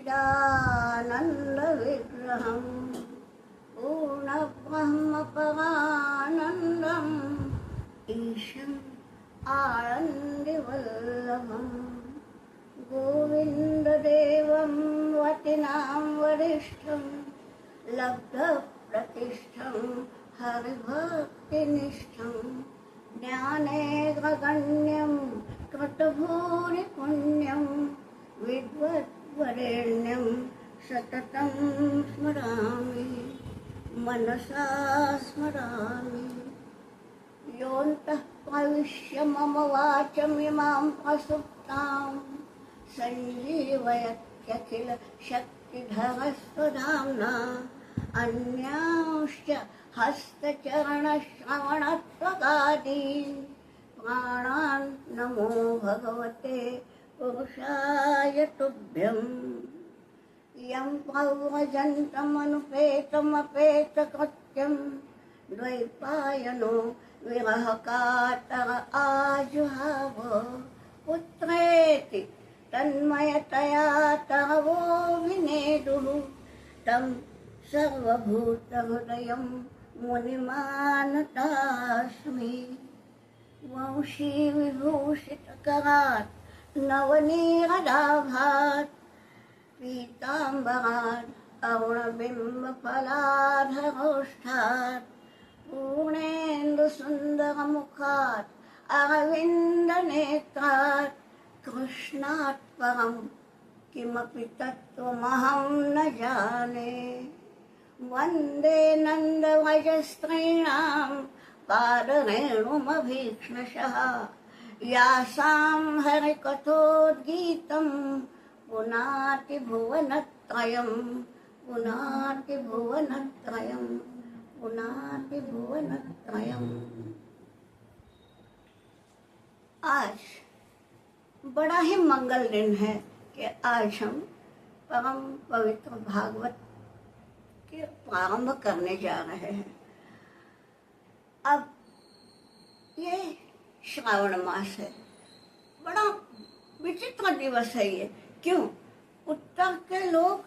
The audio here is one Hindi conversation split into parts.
सच्चिदानन्दविग्रहं पूर्णब्रह्मपरानन्दम् ईशम् आनन्दिवल्लभं गोविन्ददेवं वतिनां वरिष्ठं लब्धप्रतिष्ठं हरिभक्तिनिष्ठं ज्ञानेन्द्रगण्यं कृतभूरिपुण्यं विद्वद्वरेण्यं सततं स्मरामि मनसा स्मरामि। योऽन्तः प्रविश्य मम वाचमिमां प्रसुप्तां सञ्जीवयत्यखिल शक्तिधरस्वधाम्ना अन्यांश्च हस्तचरणश्रवणत्वगादीन् प्राणान् नमो भगवते पुरुषाय तुभ्यम्। यं प्रव्रजन्तमनुपेतमपेतकृत्यं द्वैपायनो विरहकातर आजुहाव पुत्रेति तन्मयतया तवो विनेदुः तं सर्वभूतहृदयं मुनिमानतास्मि। वंशीविभूषितकरात् नवनीरदाभात् पीताम्बरात् अरुणबिम्बफलाधरोष्ठात् पूर्णेन्दुसुन्दरमुखात् अरविन्दनेत्रात् कृष्णात् परं किमपि तत्त्वमहं न जाने। वन्दे नन्दव्रजस्त्रीणां पादरेणुमभीक्ष्णशः यासां हरिकथोद्गीतं पुनाति भुवनत्रयं पुनाति भुवनत्रयं पुनाति भुवनत्रयम्। आज बड़ा ही मंगल दिन है कि आज हम परम पवित्र भागवत के प्रारंभ करने जा रहे हैं। अब ये श्रावण मास है, बड़ा विचित्र दिवस है ये। क्यों? उत्तर के लोग,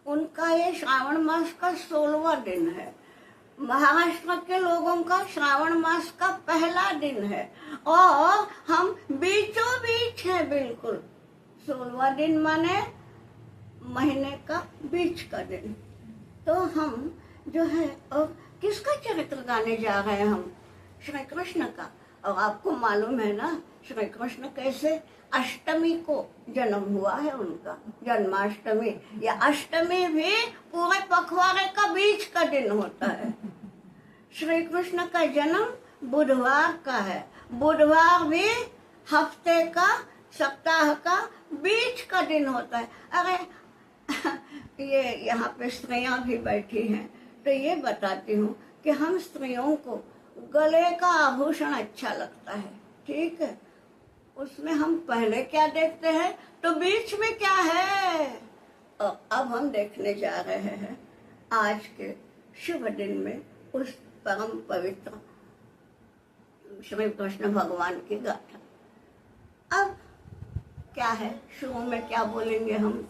उनका ये श्रावण मास का 16वां दिन है। महाराष्ट्र के लोगों का श्रावण मास का पहला दिन है और हम बीचों बीच है, बिल्कुल 16वां दिन माने महीने का बीच का दिन। तो हम जो है, और किसका चरित्र गाने जा रहे हैं हम? श्री कृष्ण का। और आपको मालूम है ना, श्री कृष्ण कैसे अष्टमी को जन्म हुआ है उनका, जन्माष्टमी। या अष्टमी भी पूरे पखवाड़े का बीच का दिन होता है। श्री कृष्ण का जन्म बुधवार का है। बुधवार भी हफ्ते का, सप्ताह का बीच का दिन होता है। अरे ये यहाँ पे स्त्रियां भी बैठी हैं, तो ये बताती हूँ कि हम स्त्रियों को गले का आभूषण अच्छा लगता है, ठीक है। उसमें हम पहले क्या देखते हैं, तो बीच में क्या है। और अब हम देखने जा रहे हैं आज के शुभ दिन में उस परम पवित्र श्री कृष्ण भगवान की गाथा। अब क्या है, शुरू में क्या बोलेंगे हम?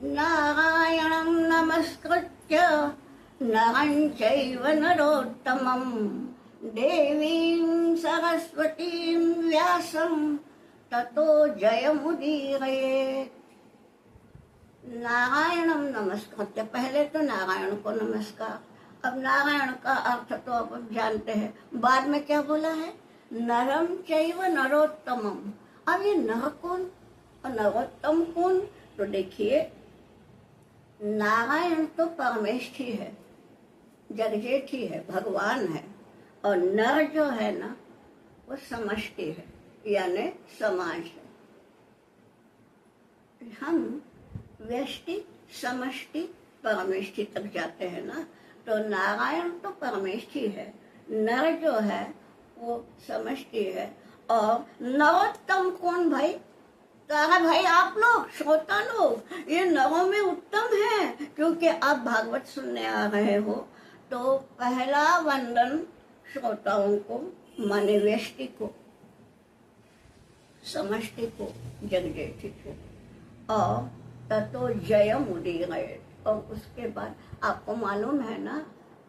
नारायणं नमस्कृत्य नरं चैव नरोत्तमं देवीं सरस्वतीं व्यासं ततो जयमुदीरयेत्। नारायणं नमस्कृत्य, पहले तो नारायण को नमस्कार। अब नारायण का अर्थ तो अब जानते हैं। बाद में क्या बोला है? नरम चैव नरोत्तमम। अब ये नर कौन और नरोत्तम कौन? तो देखिए, नारायण तो परमेष्ठी है, जगजेठी है, भगवान है। और नर जो है ना, वो समष्टि है, यानी समाज है। हम व्यष्टि, समष्टि, परमेष्टि तक जाते हैं ना। तो नारायण तो परमेष्टि है, नर जो है वो समष्टि है। और नरोत्तम कौन भाई? तारा भाई, आप लोग श्रोता लोग, ये नरों में उत्तम है, क्योंकि आप भागवत सुनने आ रहे हो। तो पहला वंदन श्रोताओं को, माने व्यष्टि को, समष्टि को, जगजेठी को। और ततो जयम उदीरये। और उसके बाद आपको मालूम है ना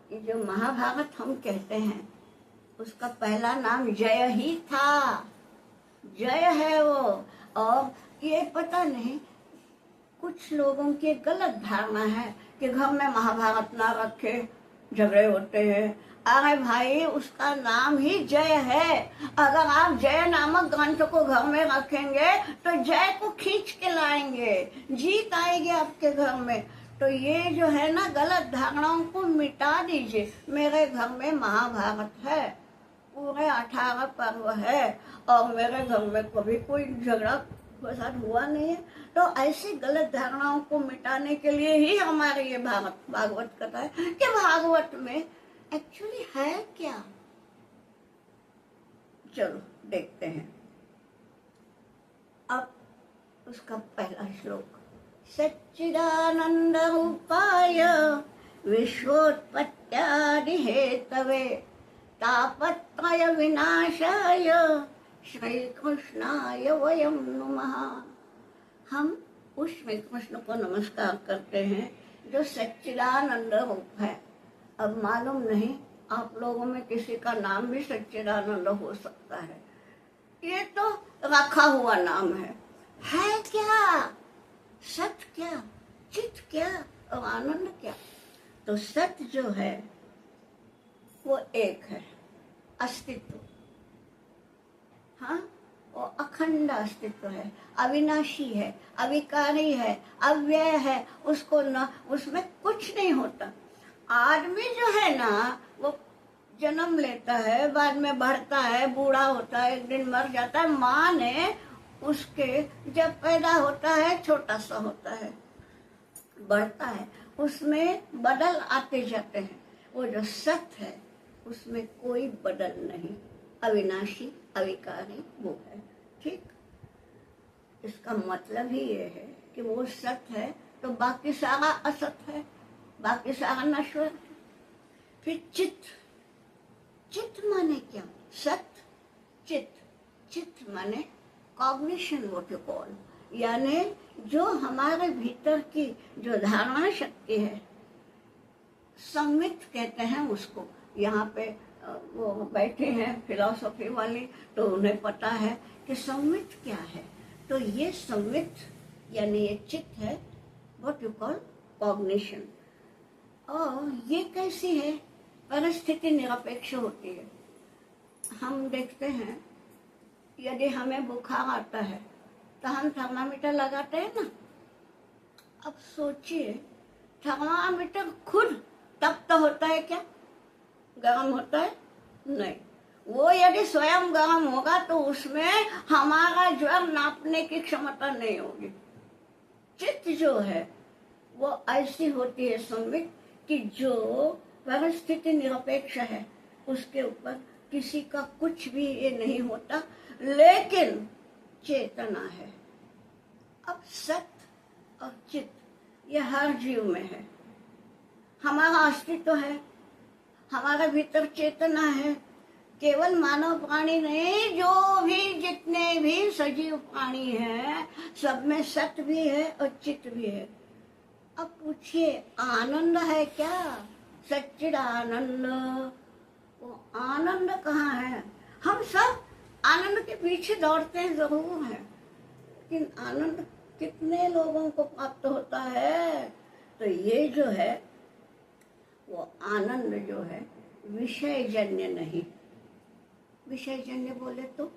कि जो महाभारत हम कहते हैं उसका पहला नाम जय ही था, जय है वो। और ये पता नहीं, कुछ लोगों की गलत धारणा है कि घर में महाभारत ना रखे, झगड़े होते हैं। अरे भाई, उसका नाम ही जय है। अगर आप जय नामक ग्रंथ को घर में रखेंगे तो जय को खींच के लाएंगे, जीत आएगी आपके घर में। तो ये जो है ना, गलत धारणाओं को मिटा दीजिए। मेरे घर में महाभारत है, पूरे 18 पर्व है, और मेरे घर में कभी कोई झगड़ा फसाद हुआ नहीं है। तो ऐसी गलत धारणाओं को मिटाने के लिए ही हमारे ये भागवत कथा है कि भागवत में एक्चुअली है क्या। चलो देखते हैं अब उसका पहला श्लोक। सच्चिदानंद रूपाय विश्वोत्पत्त्यादि हेतवे तापत्रय विनाशाय श्री कृष्णाय वयम नमः। हम उस श्री कृष्ण को नमस्कार करते हैं जो सच्चिदानंद रूप है। अब मालूम नहीं, आप लोगों में किसी का नाम भी सच्चिदानंद हो सकता है। ये तो रखा हुआ नाम है क्या? सत्य क्या, चित क्या और आनंद क्या? तो सत्य जो है वो एक है, अस्तित्व। हाँ, वो अखंड अस्तित्व है, अविनाशी है, अविकारी है, अव्यय है। उसको न, उसमें कुछ नहीं होता। आदमी जो है ना, वो जन्म लेता है, बाद में बढ़ता है, बूढ़ा होता है, एक दिन मर जाता है। माँ ने उसके जब पैदा होता है छोटा सा होता है, बढ़ता है, उसमें बदल आते जाते हैं। वो जो सत्य है उसमें कोई बदल नहीं, अविनाशी अविकारी वो है। ठीक, इसका मतलब ही ये है कि वो सत्य है तो बाकी सारा असत है, बाकी सारा नश्वर है। फिर चित्त, चित्त माने क्या? सत्य चित्त, चित्त माने कॉग्निशन, व्हाट यू कॉल, यानी जो हमारे भीतर की जो धारणा शक्ति है, संवित कहते हैं उसको। यहाँ पे वो बैठे हैं फिलॉसफी वाली, तो उन्हें पता है कि संवित क्या है। तो ये संवित यानी ये चित्त है, व्हाट यू कॉल कॉग्निशन। और ये कैसी है? परिस्थिति निरपेक्ष होती है। हम देखते हैं, यदि हमें बुखार आता है तो हम थर्मामीटर लगाते हैं ना। अब सोचिए, थर्मामीटर खुद तब तो होता है क्या? गर्म होता है? नहीं। वो यदि स्वयं गर्म होगा तो उसमें हमारा ज्वर नापने की क्षमता नहीं होगी। चित्त जो है वो ऐसी होती है संवित कि जो परिस्थिति निरपेक्ष है, उसके ऊपर किसी का कुछ भी ये नहीं होता, लेकिन चेतना है। अब सत्य और चित्त ये हर जीव में है। हमारा अस्तित्व है, हमारे भीतर चेतना है। केवल मानव प्राणी नहीं, जो भी जितने भी सजीव प्राणी हैं सब में सत्य भी है और चित्त भी है। अब पूछिए, आनंद है क्या? सच्चिदानंद, वो आनंद कहाँ है? हम सब आनंद के पीछे दौड़ते हैं जरूर है, लेकिन आनंद कितने लोगों को प्राप्त होता है? तो ये जो है वो आनंद जो है विषय जन्य नहीं। विषय जन्य बोले तो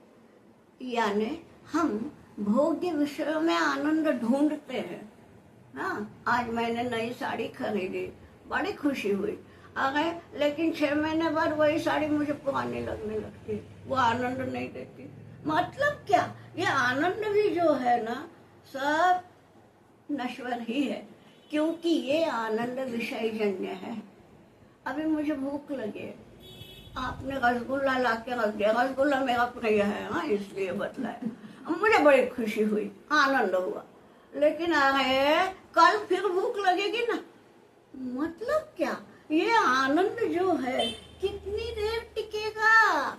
यानी हम भोग्य विषयों में आनंद ढूंढते हैं। हाँ, आज मैंने नई साड़ी खरीदी, बड़ी खुशी हुई। अरे लेकिन 6 महीने बाद वही साड़ी मुझे पुरानी लगने लगती, वो आनंद नहीं देती। मतलब क्या? ये आनंद भी जो है ना सब नश्वर ही है, क्योंकि ये आनंद विषय जन्य है। अभी मुझे भूख लगी, आपने रसगुल्ला ला के रख दिया। रसगुल्ला मेरा प्रिय है, हाँ, इसलिए बतलाया। मुझे बड़ी खुशी हुई, आनंद हुआ। लेकिन अरे कल फिर भूख लगेगी ना। मतलब क्या? ये आनंद जो है कितनी देर टिकेगा?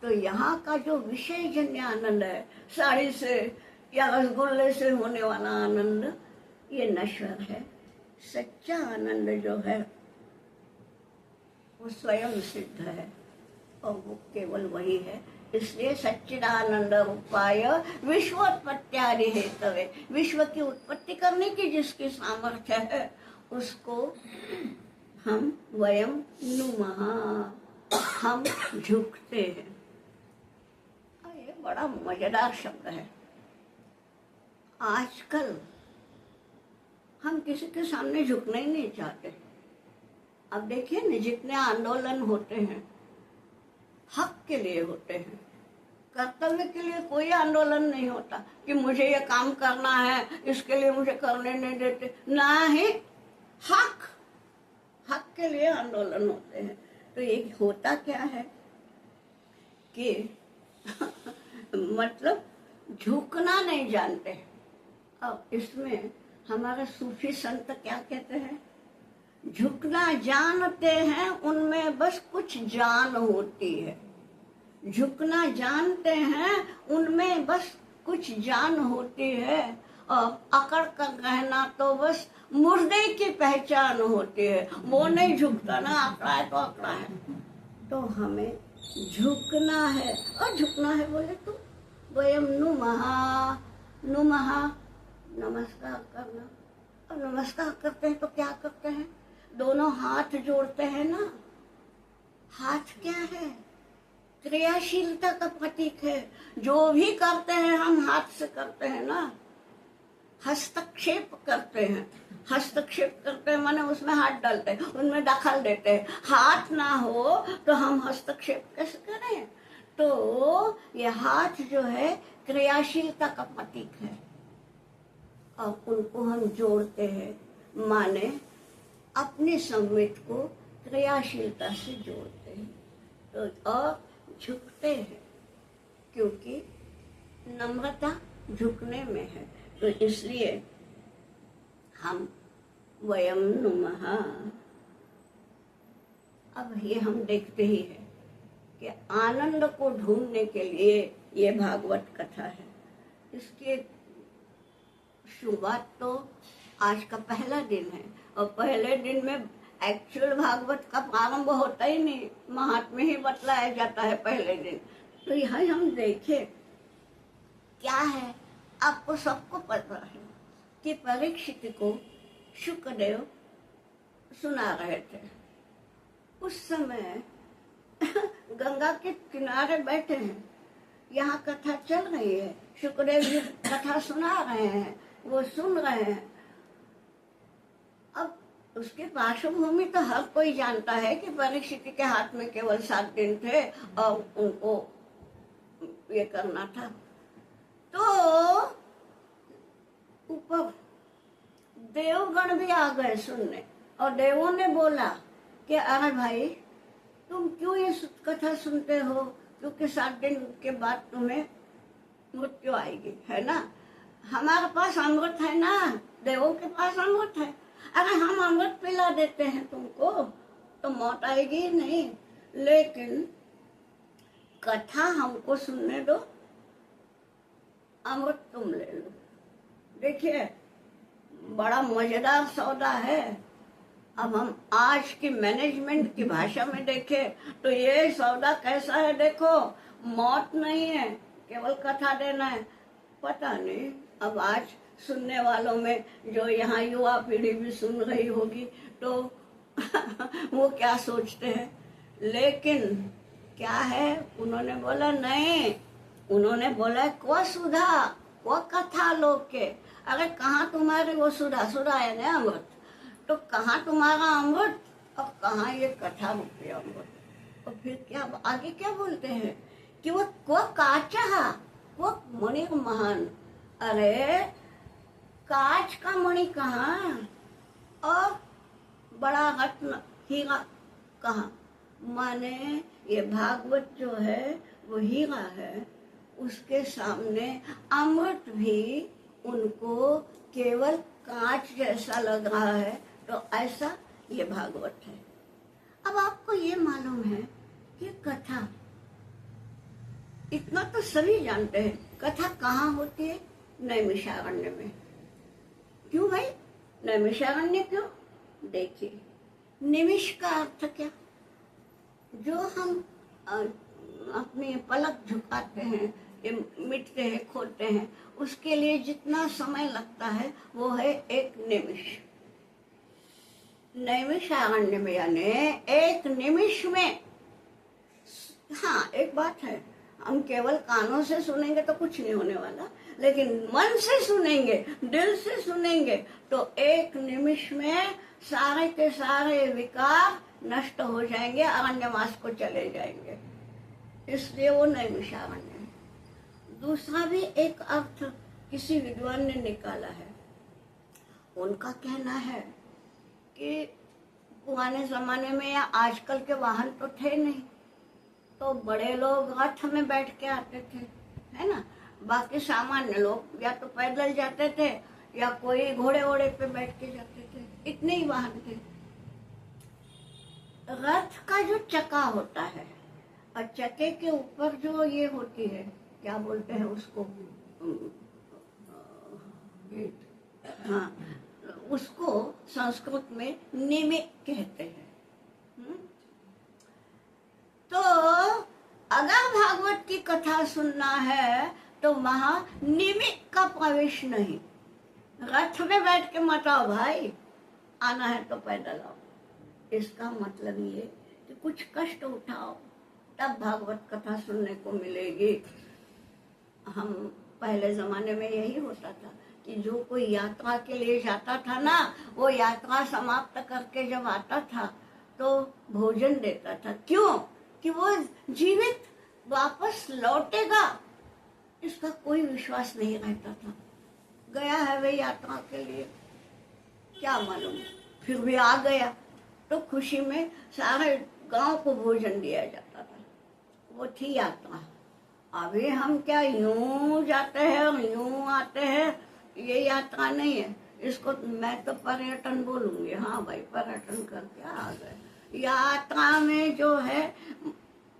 तो यहाँ का जो विषय जन्य आनंद है, साड़ी से या रसगुल्ले से होने वाला आनंद, ये नश्वर है। सच्चा आनंद जो है वो स्वयं सिद्ध है और वो केवल वही है। इसलिए सच्चिदानंद रूपाय विश्वोत्पत्त्यादि हेतवे, विश्व की उत्पत्ति करने की जिसकी सामर्थ्य है उसको हम वयम नुमः, हम झुकते हैं। ये बड़ा मजेदार शब्द है। आजकल हम किसी के सामने झुकना ही नहीं चाहते। अब देखिए ना, जितने आंदोलन होते हैं हक के लिए होते हैं, कर्तव्य के लिए कोई आंदोलन नहीं होता कि मुझे ये काम करना है, इसके लिए मुझे करने नहीं देते। ना ही हक के लिए आंदोलन होते हैं। तो ये होता क्या है कि मतलब झुकना नहीं जानते। अब इसमें हमारे सूफी संत क्या कहते हैं, झुकना जानते हैं उनमें बस कुछ जान होती है। झुकना जानते हैं उनमें बस कुछ जान होती है, और अकड़ कर रहना तो बस मुर्दे की पहचान होती है। वो नहीं झुकता ना, आंकड़ा है तो आंकड़ा है। तो हमें झुकना है, और झुकना है बोले तो वयम नुमः, नुमः नमस्कार करना। और नमस्कार करते हैं तो क्या करते हैं, दोनों हाथ जोड़ते हैं ना। हाथ क्या है, क्रियाशीलता का प्रतीक है। जो भी करते हैं हम हाथ से करते हैं ना। हस्तक्षेप करते हैं, हस्तक्षेप करते हैं माने उसमें हाथ डालते हैं, उनमें दखल देते हैं। हाथ ना हो तो हम हस्तक्षेप कैसे करें। तो ये हाथ जो है क्रियाशीलता का प्रतीक है, और उनको हम जोड़ते हैं माने अपने संवेद को क्रियाशीलता से जोड़ते हैं। तो और झुकते हैं क्योंकि नम्रता झुकने में है। तो इसलिए हम वयम नुमः। अब ये हम देखते ही है कि आनंद को ढूंढने के लिए ये भागवत कथा है। इसकी शुरुआत तो आज का पहला दिन है, और पहले दिन में एक्चुअल भागवत का प्रारंभ होता ही नहीं, महात्म्य ही बतलाया जाता है पहले दिन। तो यहाँ हम देखें क्या है, आपको सबको पता है कि परीक्षित को शुकदेव सुना रहे थे। उस समय गंगा के किनारे बैठे हैं, यहाँ कथा चल रही है, शुकदेव जी कथा सुना रहे हैं, वो सुन रहे हैं। अब उसके पार्श्वभूमि तो हर कोई जानता है कि परीक्षित के हाथ में केवल 7 दिन थे और उनको ये करना था। तो ऊपर देवगण भी आ गए सुनने, और देवों ने बोला कि अरे भाई तुम क्यों ये कथा सुनते हो, क्योंकि 7 दिन के बाद तुम्हें मृत्यु आएगी, है ना। हमारे पास अमृत है ना, देवों के पास अमृत है। अरे हम अमृत पिला देते हैं तुमको तो मौत आएगी ही नहीं, लेकिन कथा हमको सुनने दो, अमृत तुम ले लो। देखिए बड़ा मजेदार सौदा है। अब हम आज की मैनेजमेंट की भाषा में देखें तो ये सौदा कैसा है। देखो, मौत नहीं है, केवल कथा देना है। पता नहीं अब आज सुनने वालों में जो यहाँ युवा पीढ़ी भी सुन रही होगी तो वो क्या सोचते हैं। लेकिन क्या है, उन्होंने बोला नहीं, उन्होंने बोला को सुधा वो कथा लोग के। अरे कहाँ तुम्हारे वो सुधा, सुधा है ना अमृत, तो कहाँ तुम्हारा अमृत और कहाँ ये कथा रूपी अमृत। और फिर क्या आगे क्या बोलते हैं कि वो काचा वो मणि महान। अरे कांच का मणि कहाँ और बड़ा रत्न हीरा कहाँ। माने ये भागवत जो है वो हीरा है, उसके सामने अमृत भी उनको केवल कांच जैसा लग रहा है। तो ऐसा ये भागवत है। अब आपको ये मालूम है कि कथा, इतना तो सभी जानते हैं, कथा कहाँ होती है, नैमिषारण्य में। क्यों भाई, नैमिषारण्य क्यों? देखिए, निमिष का अर्थ क्या? जो हम अपनी पलक झुकाते हैं, ये मिटते हैं, खोलते हैं, उसके लिए जितना समय लगता है वो है एक निमिष। नैमिषारण्य में यानी एक निमिष में। हाँ, एक बात है, हम केवल कानों से सुनेंगे तो कुछ नहीं होने वाला, लेकिन मन से सुनेंगे, दिल से सुनेंगे तो एक निमिष में सारे के सारे विकार नष्ट हो जाएंगे, अरण्यवास को चले जाएंगे। इसलिए वो नैमिषारण्य है। दूसरा भी एक अर्थ किसी विद्वान ने निकाला है। उनका कहना है कि पुराने जमाने में या आजकल के वाहन तो थे नहीं, तो बड़े लोग रथ में बैठ के आते थे, है ना। बाकी सामान्य लोग या तो पैदल जाते थे या कोई घोड़े वोड़े पे बैठ के जाते थे, इतने ही वाहन थे। रथ का जो चक्का होता है और चक्के के ऊपर जो ये होती है, क्या बोलते हैं उसको, हाँ, उसको संस्कृत में निमित्त कहते हैं। तो अगर भागवत की कथा सुनना है तो वहां निमित्त का प्रवेश नहीं। रथ में बैठ के मत आओ भाई, आना है तो पैदल आओ। इसका मतलब ये कि कुछ कष्ट उठाओ, तब भागवत कथा सुनने को मिलेगी। हम पहले जमाने में यही होता था कि जो कोई यात्रा के लिए जाता था ना, वो यात्रा समाप्त करके जब आता था तो भोजन देता था। क्यों? कि वो जीवित वापस लौटेगा, इसका कोई विश्वास नहीं रहता था। गया है वे यात्रा के लिए, क्या मालूम, फिर भी आ गया, तो खुशी में सारे गांव को भोजन दिया जाता था। वो थी यात्रा। अभी हम क्या यूं जाते हैं और यूं आते हैं, ये यात्रा नहीं है। इसको मैं तो पर्यटन बोलूंगी। हाँ भाई, पर्यटन करके आ गए। यात्रा में जो है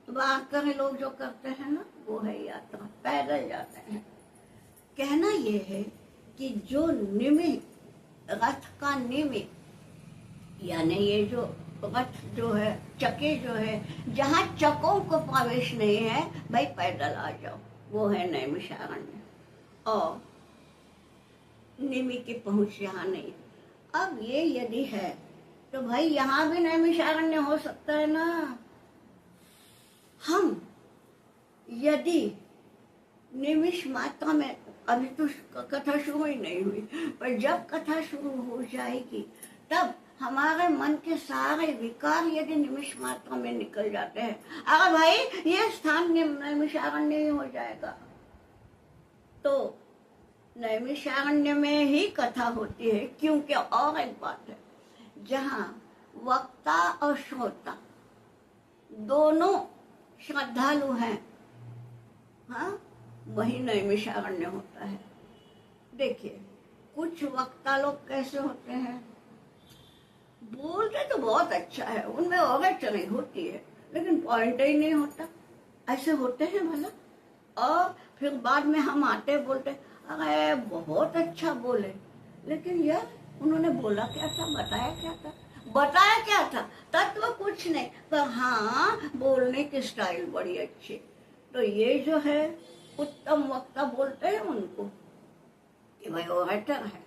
वारकरी लोग जो करते हैं ना, वो है यात्रा, पैदल जाते हैं। कहना ये है कि जो निमित्त, रथ का निमित्त यानी ये जो रथ जो है, चक्के जो है, जहाँ चकों को प्रवेश नहीं है, भाई पैदल आ जाओ, वो है नैमिषारण्य। और निमि की पहुंच यहाँ नहीं। अब ये यदि है तो भाई यहाँ भी नैमिषारण्य हो सकता है ना। हम यदि निमिष मात्रा में, अभी तो कथा शुरू ही नहीं हुई, पर जब कथा शुरू हो जाएगी तब हमारे मन के सारे विकार यदि निमिष मात्रा में निकल जाते हैं, अगर भाई ये स्थान नैमिषारण्य ही हो जाएगा, तो नैमिषारण्य में ही कथा होती है। क्योंकि और एक बात है, जहाँ वक्ता और श्रोता दोनों श्रद्धालु हैं, हाँ, वही नैमिषारण्य होता है। देखिए, कुछ वक्ता लोग कैसे होते हैं, बोलते तो बहुत अच्छा है, उनमें ओरेटरी होती है, लेकिन पॉइंट ही नहीं होता। ऐसे होते हैं भला, और फिर बाद में हम आते बोलते अरे बहुत अच्छा बोले, लेकिन यार उन्होंने बोला क्या था, बताया क्या था, बताया क्या था, तत्व कुछ नहीं, पर हाँ बोलने की स्टाइल बड़ी अच्छी। तो ये जो है उत्तम वक्ता बोलते हैं उनको कि भाई ओरेटर है।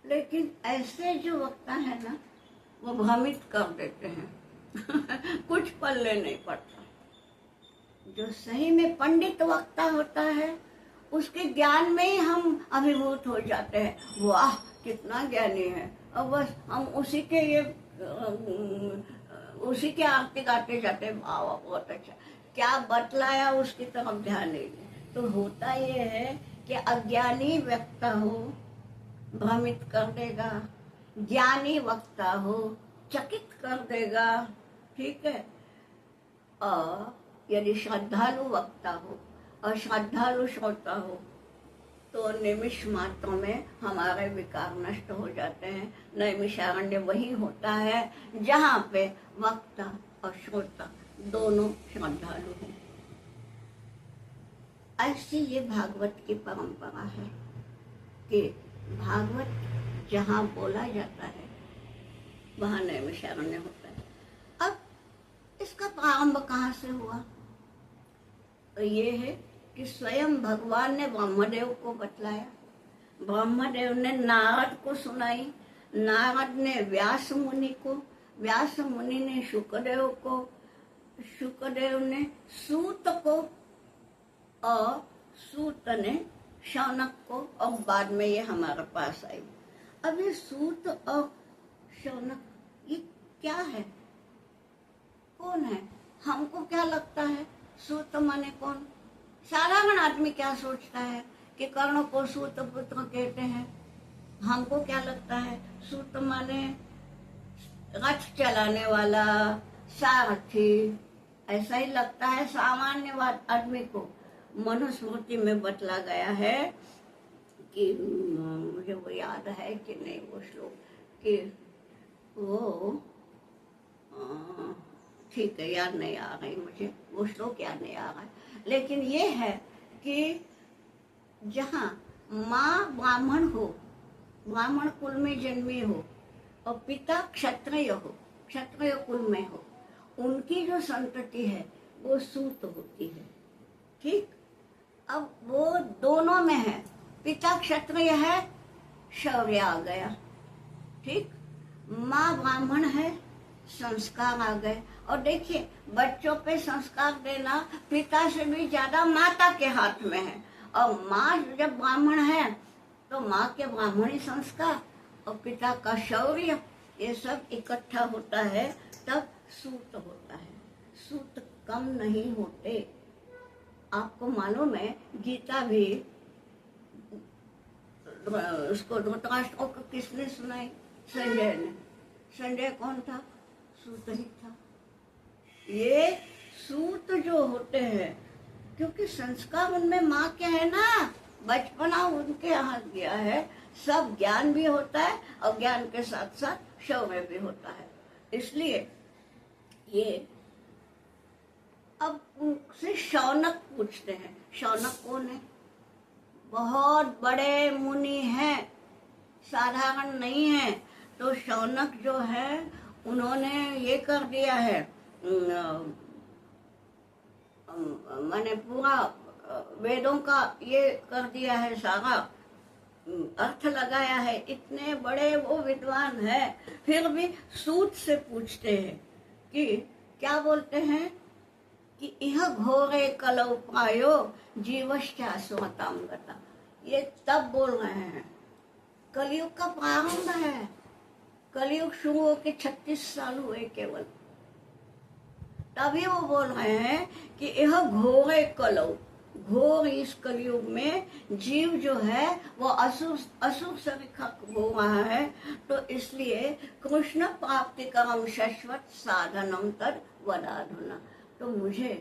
लेकिन ऐसे जो वक्ता है ना, वो भ्रमित कर देते हैं कुछ पल्ले नहीं पड़ता। जो सही में पंडित वक्ता होता है, उसके ज्ञान में ही हम अभिभूत हो जाते हैं, वाह कितना ज्ञानी है, और बस हम उसी के आरती गाते जाते हैं, वाह बहुत अच्छा, क्या बतलाया उसकी तरफ ध्यान नहीं। तो होता ये है कि अज्ञानी वक्ता हो भ्रमित कर देगा, ज्ञानी वक्ता हो चकित कर देगा, ठीक है। और यदि श्रद्धालु वक्ता हो और श्रद्धालु श्रोता हो तो निमिष मात्र में हमारे विकार नष्ट हो जाते हैं। नैमिषारण्य वही होता है जहाँ पे वक्ता और श्रोता दोनों श्रद्धालु हैं। ऐसी ये भागवत की परंपरा है कि भागवत जहाँ बोला जाता है वहाँ नैमिषारण्य होता है। अब इसका प्रारंभ कहाँ से हुआ? तो ये है कि स्वयं भगवान ने ब्रह्मदेव को बतलाया, ब्रह्मदेव ने नारद को सुनाई, नारद ने व्यास मुनि को, व्यास मुनि ने शुकदेव को, शुकदेव ने सूत को, और सूत ने शौनक को, और बाद में ये हमारे पास आई। अब ये सूत और शौनक ये क्या है, कौन है? हमको क्या लगता है सूत माने कौन? साधारण आदमी क्या सोचता है कि कर्ण को सूत पुत्र कहते हैं। हमको क्या लगता है सूत माने रथ चलाने वाला, सारथी, ऐसा ही लगता है सामान्य आदमी को। मनुस्मृति में बतला गया है कि मुझे वो याद है कि नहीं वो श्लोक, कि वो ठीक है याद नहीं आ रही मुझे, वो श्लोक याद नहीं आ रहा है, लेकिन ये है कि जहाँ माँ ब्राह्मण हो, ब्राह्मण कुल में जन्मी हो, और पिता क्षत्रिय हो, क्षत्रिय कुल में हो, उनकी जो संतति है वो सूत होती है। ठीक, अब वो दोनों में है, पिता क्षत्रिय है, शौर्य आ गया। ठीक, माँ ब्राह्मण है, संस्कार आ गए। और देखिए बच्चों पे संस्कार देना पिता से भी ज्यादा माता के हाथ में है, और माँ जब ब्राह्मण है तो माँ के ब्राह्मणी संस्कार और पिता का शौर्य, ये सब इकट्ठा होता है तब सूत होता है। सूत कम नहीं होते। आपको मालूम है गीता भी उसको धृतराष्ट्र को किसने सुनाई? संजय ने। संजय कौन था? सूत ही था। ये सूत जो होते हैं क्योंकि संस्कार उनमें माँ के है ना, बचपना उनके यहाँ गया है, सब ज्ञान भी होता है और ज्ञान के साथ साथ शौर्य भी होता है। इसलिए ये अब उनसे शौनक पूछते हैं। शौनक कौन है? बहुत बड़े मुनि हैं, साधारण नहीं है। तो शौनक जो है उन्होंने ये कर दिया है, मैंने पूरा वेदों का ये कर दिया है, सारा अर्थ लगाया है। इतने बड़े वो विद्वान है, फिर भी सूत से पूछते हैं कि क्या बोलते हैं कि यह घोरे कलौ पायो जीवश्चाश्वताम गता। ये तब बोल रहे हैं, कलयुग का प्रारंभ है, कलयुग शुरू होके 36 साल हुए केवल, तभी वो बोल रहे हैं कि यह घोरे कलौ, घोर इस कलयुग में जीव जो है वो असुर से हो रहा है। तो इसलिए कृष्ण प्राप्ति करम शाश्वत साधनम तद वदाधुना। तो मुझे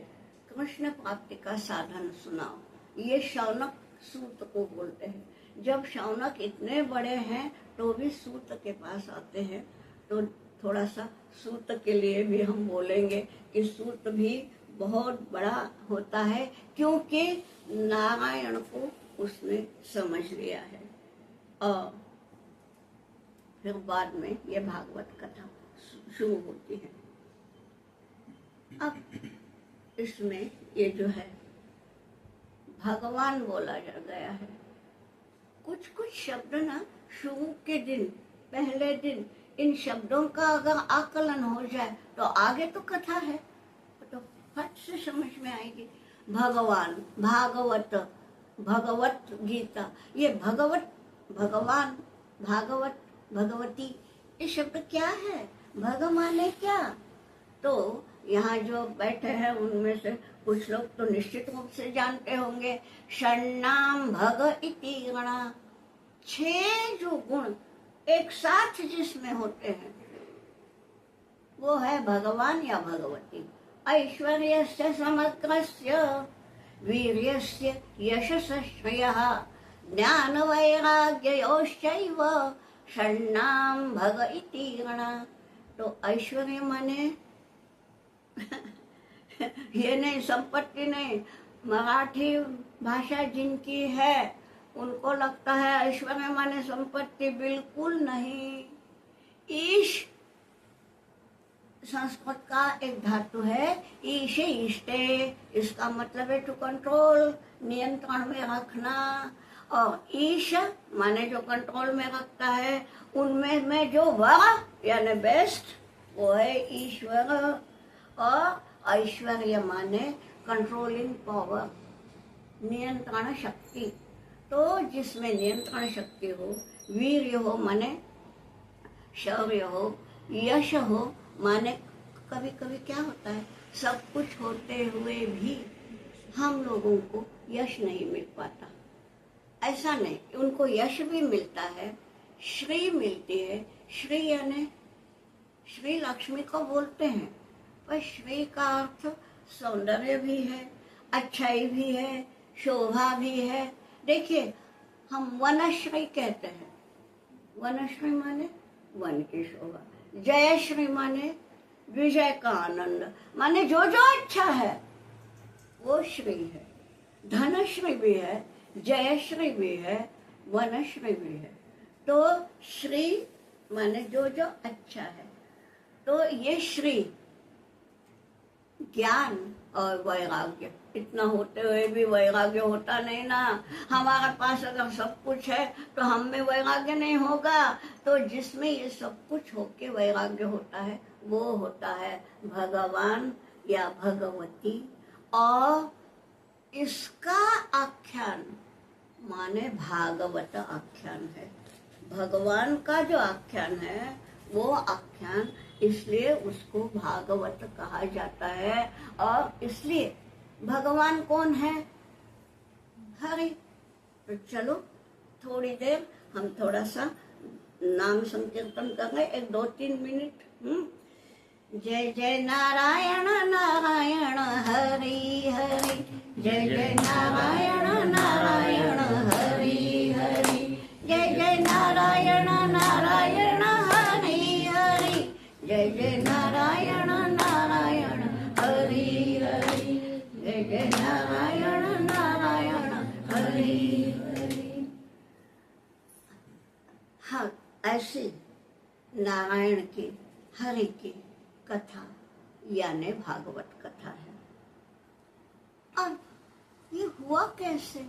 कृष्ण प्राप्ति का साधन सुनाओ। ये शौनक सूत को बोलते हैं। जब शौनक इतने बड़े हैं तो भी सूत के पास आते हैं, तो थोड़ा सा सूत के लिए भी हम बोलेंगे कि सूत भी बहुत बड़ा होता है, क्योंकि नारायण को उसने समझ लिया है। और फिर बाद में ये भागवत कथा शुरू होती है। अब इसमें ये जो है भगवान बोला जा गया है। कुछ कुछ शब्द ना शुरू के दिन, पहले दिन, इन शब्दों का अगर आकलन हो जाए तो आगे तो कथा है तो फट से समझ में आएगी। भगवान, भागवत, भगवत गीता, ये भगवत, भगवान, भागवत, भगवती, ये शब्द क्या है? भगवान है क्या? तो यहाँ जो बैठे हैं उनमें से कुछ लोग तो निश्चित रूप से जानते होंगे, षण्णाम भग इति गणा, 6 जो गुण एक साथ जिसमें होते हैं वो है भगवान या भगवती। ऐश्वर्यस्य समग्रस्य वीर्यस्य यशस्य श्रेयः ज्ञान वैराग्ययोश्चैव षण्णाम भग इति गणा। तो ऐश्वर्य माने ये नहीं, संपत्ति नहीं, मराठी भाषा जिनकी है उनको लगता है ऐश्वर्य माने संपत्ति, बिल्कुल नहीं। ईश संस्कृत का एक धातु है, ईशे इष्टे, इसका मतलब है टू कंट्रोल, नियंत्रण में रखना। और ईश माने जो कंट्रोल में रखता है, उनमें जो वर यानी बेस्ट वो है ईश्वर। और ऐश्वर्य माने कंट्रोलिंग पावर, नियंत्रण शक्ति। तो जिसमें नियंत्रण शक्ति हो, वीर्य हो माने शौर्य हो, यश हो माने कभी कभी क्या होता है, सब कुछ होते हुए भी हम लोगों को यश नहीं मिल पाता। ऐसा नहीं, उनको यश भी मिलता है, श्री मिलती है। श्री यानी श्री लक्ष्मी को बोलते हैं, पर श्री का अर्थ सौंदर्य भी है, अच्छाई भी है, शोभा भी है। देखिए, हम वनश्री कहते हैं, वनश्री माने वन की शोभा, जयश्री माने विजय का आनंद, माने जो जो अच्छा है वो श्री है। धनश्री भी है, जयश्री भी है, वनश्री भी है। तो श्री माने जो जो अच्छा है। तो ये श्री ज्ञान और वैराग्य, इतना होते हुए भी वैराग्य होता नहीं ना। हमारे पास अगर सब कुछ है तो हम में वैराग्य नहीं होगा। तो जिसमें ये सब कुछ होके वैराग्य होता है वो होता है भगवान या भगवती। और इसका आख्यान माने भागवत आख्यान है। भगवान का जो आख्यान है वो आख्यान, इसलिए उसको भागवत कहा जाता है। और इसलिए भगवान कौन है? हरि। तो चलो थोड़ी देर हम थोड़ा सा नाम संकीर्तन कर रहे, 1-2-3 मिनट। जय जय नारायण नारायण हरि हरि, जय जय नारायण नारायण हरि हरि, जय जय नारायण नारायण हरि हरि, जय जय नारायण नारायण हरि हरि, जय जय नारायण नारायण हरि हरि। हाँ, ऐसी नारायण की, हरि की कथा यानी भागवत कथा है। और ये हुआ कैसे?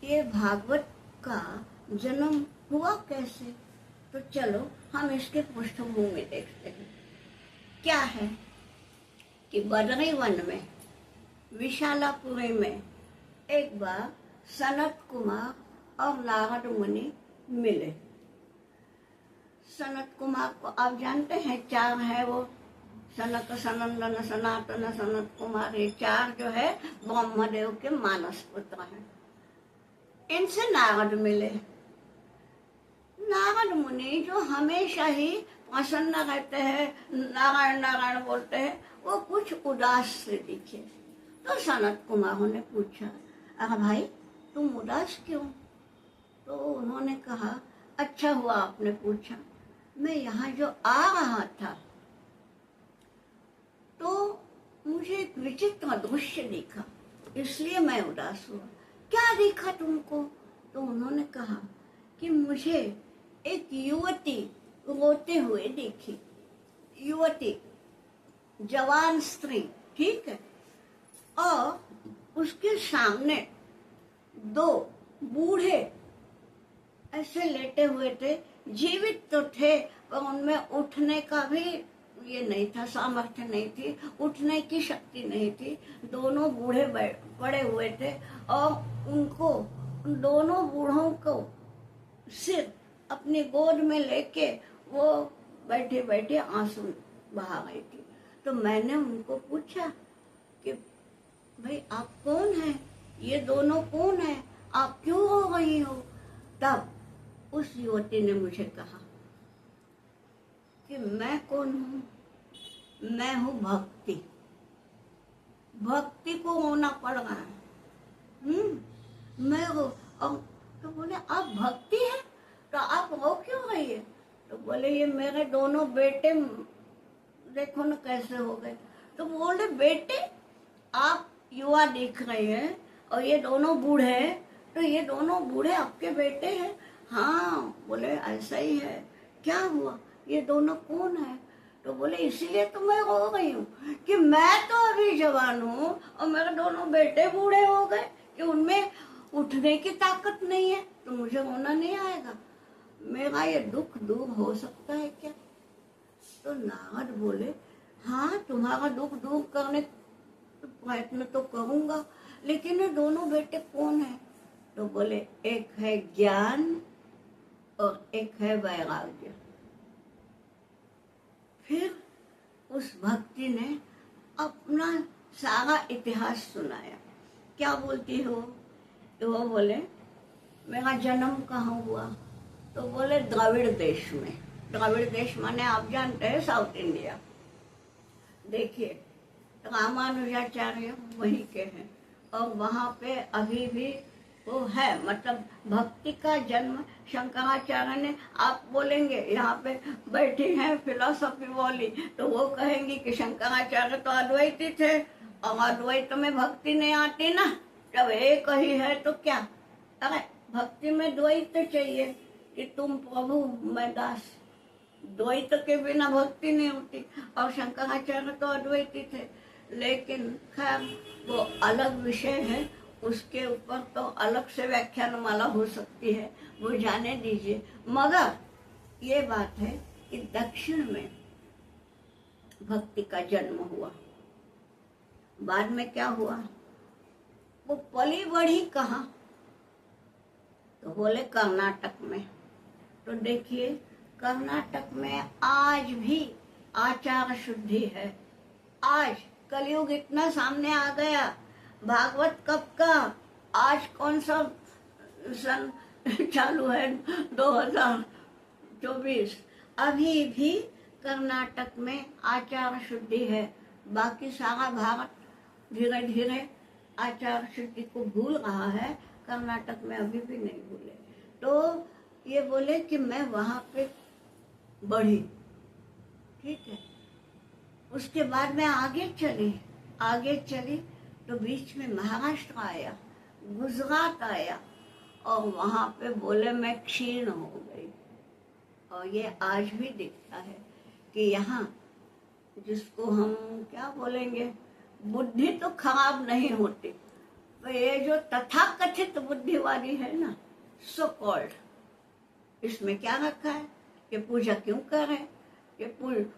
ये भागवत का जन्म हुआ कैसे? तो चलो हम इसके पृष्ठभूमि देखते हैं। क्या है कि बद्री वन में, विशालापुरी में एक बार सनत कुमार और नारद मुनि मिले। सनत कुमार को आप जानते हैं, 4 है वो, सनत, सनंदन, सनातन, सनत कुमार। ये 4 जो है ब्रह्मदेव के मानस पुत्र हैं। इनसे नारद मिले। नारद मुनि जो हमेशा ही प्रसन्न रहते हैं, नारायण नारायण बोलते हैं, वो कुछ उदास से दिखे। तो सनत कुमार ने पूछा, अरे भाई तुम उदास क्यों? तो उन्होंने कहा, अच्छा हुआ आपने पूछा, मैं यहाँ जो आ रहा था तो मुझे एक विचित्र दृश्य दिखा, इसलिए मैं उदास हुआ। क्या दिखा तुमको? तो उन्होंने कहा कि मुझे एक युवती रोते हुए दिखी। युवती, जवान स्त्री, ठीक है। और उसके सामने 2 बूढ़े ऐसे लेटे हुए थे, जीवित तो थे पर उनमें उठने का भी ये नहीं था, सामर्थ्य नहीं थी, उठने की शक्ति नहीं थी। दोनों बूढ़े पड़े हुए थे और उनको, उन दोनों बूढ़ों को सिर अपनी गोद में लेके वो बैठे बैठे आंसू बहा रही थी। तो मैंने उनको पूछा कि भाई आप कौन हैं? ये दोनों कौन है? आप क्यों रो रही हो? तब उस युवती ने मुझे कहा कि मैं कौन हूँ? मैं हूँ भक्ति। भक्ति को रोना पड़ रहा है। मैं रो। और तो बोले आप भक्ति है तो आप रो क्यों रही है? तो बोले ये मेरे दोनों बेटे देखो ना कैसे हो गए। तो बोले बेटे, आप युवा दिख रहे हैं और ये दोनों बूढ़े हैं, तो ये दोनों बूढ़े आपके बेटे हैं? हाँ। बोले ऐसा ही है। क्या हुआ, ये दोनों कौन है? तो बोले इसीलिए तो मैं रो रही हूँ कि मैं तो अभी जवान हूँ और मेरे दोनों बेटे बूढ़े हो गए कि उनमें उठने की ताकत नहीं है, तो मुझे रोना नहीं आएगा? मेरा ये दुख दूर हो सकता है क्या? तो नारद बोले हाँ, तुम्हारा दुख दूर करने प्रयत्न तो करूंगा, लेकिन ये दोनों बेटे कौन है? तो बोले एक है ज्ञान और एक है वैराग्य। फिर उस भक्ति ने अपना सारा इतिहास सुनाया। क्या बोलती हो? तो वो बोले मेरा जन्म कहाँ हुआ? तो बोले द्रविड़ देश में। द्रविड़ देश माने आप जानते हैं साउथ इंडिया। देखिए रामानुजाचार्य वहीं के हैं और वहाँ पे अभी भी वो है, मतलब भक्ति का जन्म शंकराचार्य ने। आप बोलेंगे यहाँ पे बैठी हैं फिलोसफी वाली, तो वो कहेंगी कि शंकराचार्य तो अद्वैती थे और अद्वैत में भक्ति नहीं आती ना, जब एक ही है तो क्या? अरे भक्ति में द्वैत चाहिए कि तुम प्रभु मैं दास, द्वैत के बिना भक्ति नहीं होती। और शंकराचार्य तो अद्वैती थे, लेकिन खैर वो अलग विषय है, उसके ऊपर तो अलग से व्याख्यान माला हो सकती है, वो जाने दीजिए। मगर ये बात है कि दक्षिण में भक्ति का जन्म हुआ। बाद में क्या हुआ? वो पली बढ़ी कहाँ? तो बोले कर्नाटक में। तो देखिए कर्नाटक में आज भी आचार शुद्धि है। आज कलयुग इतना सामने आ गया, भागवत कब का, आज कौन सा सन चालू है? 2024। अभी भी कर्नाटक में आचार शुद्धि है। बाकी सारा भारत धीरे धीरे आचार शुद्धि को भूल रहा है, कर्नाटक में अभी भी नहीं भूले। तो ये बोले कि मैं वहां पे बढ़ी, ठीक है। उसके बाद मैं आगे चली तो बीच में महाराष्ट्र आया, गुजरात आया और वहां पे बोले मैं क्षीण हो गई। और ये आज भी दिखता है कि यहाँ जिसको हम क्या बोलेंगे, बुद्धि तो खराब नहीं होती, तो ये जो तथाकथित बुद्धि वाली है ना, सो कॉल्ड, इसमें क्या रखा है कि पूजा क्यों करें, कि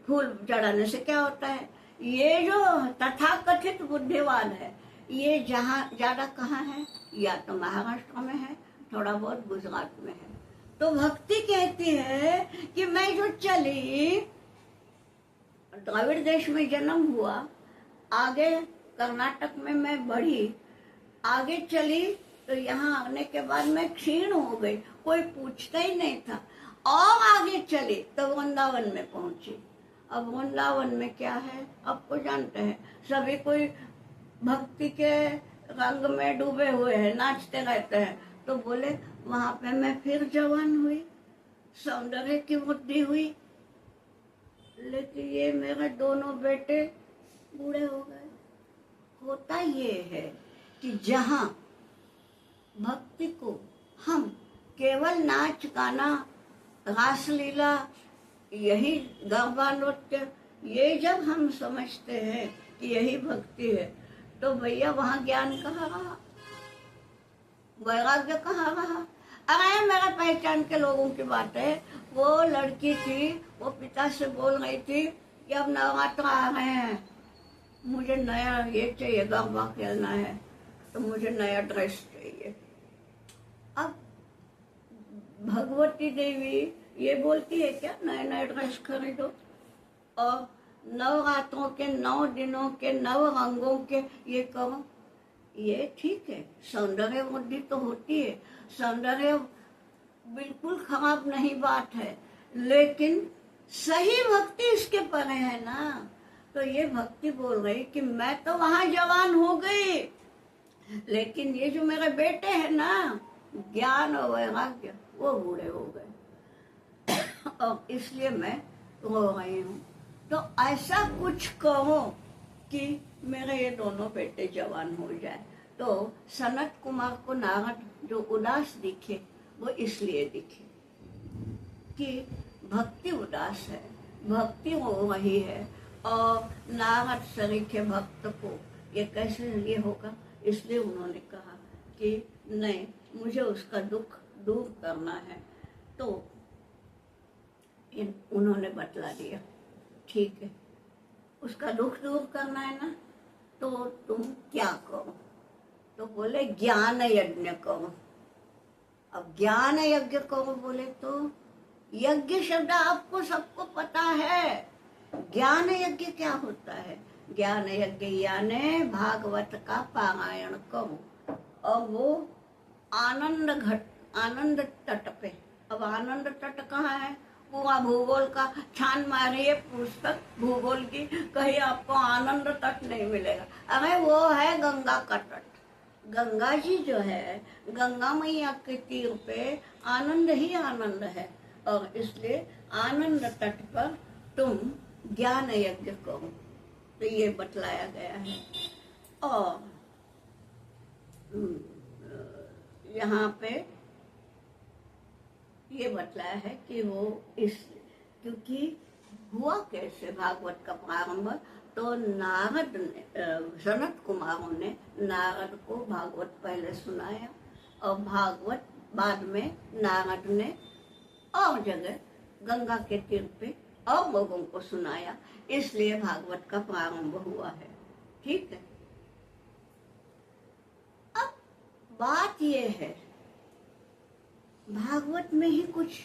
फूल चढ़ाने से क्या होता है? ये जो तथाकथित बुद्धिवाद है, ये जहाँ ज्यादा कहाँ है? या तो महाराष्ट्र में है, थोड़ा बहुत गुजरात में है। तो भक्ति कहती है कि मैं जो चली, द्रविड़ देश में जन्म हुआ, आगे कर्नाटक में मैं बढ़ी, आगे चली तो यहाँ आने के बाद मैं क्षीण हो गई, कोई पूछता ही नहीं था। और आगे चली तो वृंदावन में पहुंची। अब वृंदावन में क्या है आपको जानते हैं, सभी कोई भक्ति के रंग में डूबे हुए हैं, नाचते रहते हैं। तो बोले वहां पे मैं फिर जवान हुई, सौंदर्य की वृद्धि हुई, लेकिन ये मेरे दोनों बेटे बूढ़े हो गए। होता ये है कि जहाँ भक्ति को हम केवल नाच गाना, रासलीला, यही गरबा नृत्य, ये जब हम समझते हैं कि यही भक्ति है, तो भैया वहाँ ज्ञान कहाँ रहा, वैराग्य कहाँ रहा? अरे मेरे पहचान के लोगों की बात है, वो लड़की थी, वो पिता से बोल रही थी कि अब नवरात्र आ रहे हैं, मुझे नया ये चाहिए, गरबा खेलना है, तो मुझे नया ड्रेस चाहिए। अब भगवती देवी ये बोलती है क्या नए नए ड्रेस खरीदो? और नवरात्रों के 9 दिनों के 9 रंगों के ये करो, ये ठीक है, सौंदर्य वृद्धि तो होती है, सौंदर्य बिल्कुल खराब नहीं बात है, लेकिन सही भक्ति इसके परे है ना। तो ये भक्ति बोल रही कि मैं तो वहां जवान हो गई, लेकिन ये जो मेरे बेटे हैं ना, ज्ञान और वैराग्य, वो बूढ़े हो गए और इसलिए मैं रो रही हूँ। तो ऐसा कुछ कहो कि मेरे ये दोनों बेटे जवान हो जाए। तो सनत कुमार को नारद जो उदास दिखे वो इसलिए दिखे कि भक्ति उदास है, भक्ति हो रही है, और नारद सरीखे भक्त को ये कैसे ये होगा। इसलिए उन्होंने कहा कि नहीं, मुझे उसका दुख दूर करना है। तो उन्होंने बतला दिया, ठीक है, उसका दुख दूर करना है ना, तो तुम क्या करो। तो बोले ज्ञान यज्ञ करो। अब ज्ञान यज्ञ करो बोले तो यज्ञ शब्द आपको सबको पता है। ज्ञान यज्ञ क्या होता है? ज्ञान यज्ञ यानी भागवत का पारायण करो, और वो आनंद तट पे। अब आनंद तट कहाँ है? पूरा भूगोल का छान मारिए पुस्तक भूगोल की, कहीं आपको आनंद तट नहीं मिलेगा। अरे वो है गंगा का तट। गंगा जी जो है, गंगा मैया के तीर पे आनंद ही आनंद है, और इसलिए आनंद तट पर तुम ज्ञान यज्ञ करो। तो ये बतलाया गया है। और यहाँ पे ये बतलाया है कि वो इस क्योंकि हुआ कैसे भागवत का प्रारंभ, तो नारद ने सनत कुमारों ने नारद को भागवत पहले सुनाया, और भागवत बाद में नारद ने और जगह गंगा के तीर पे और लोगों को सुनाया, इसलिए भागवत का प्रारंभ हुआ है। ठीक है। अब बात ये है, भागवत में ही कुछ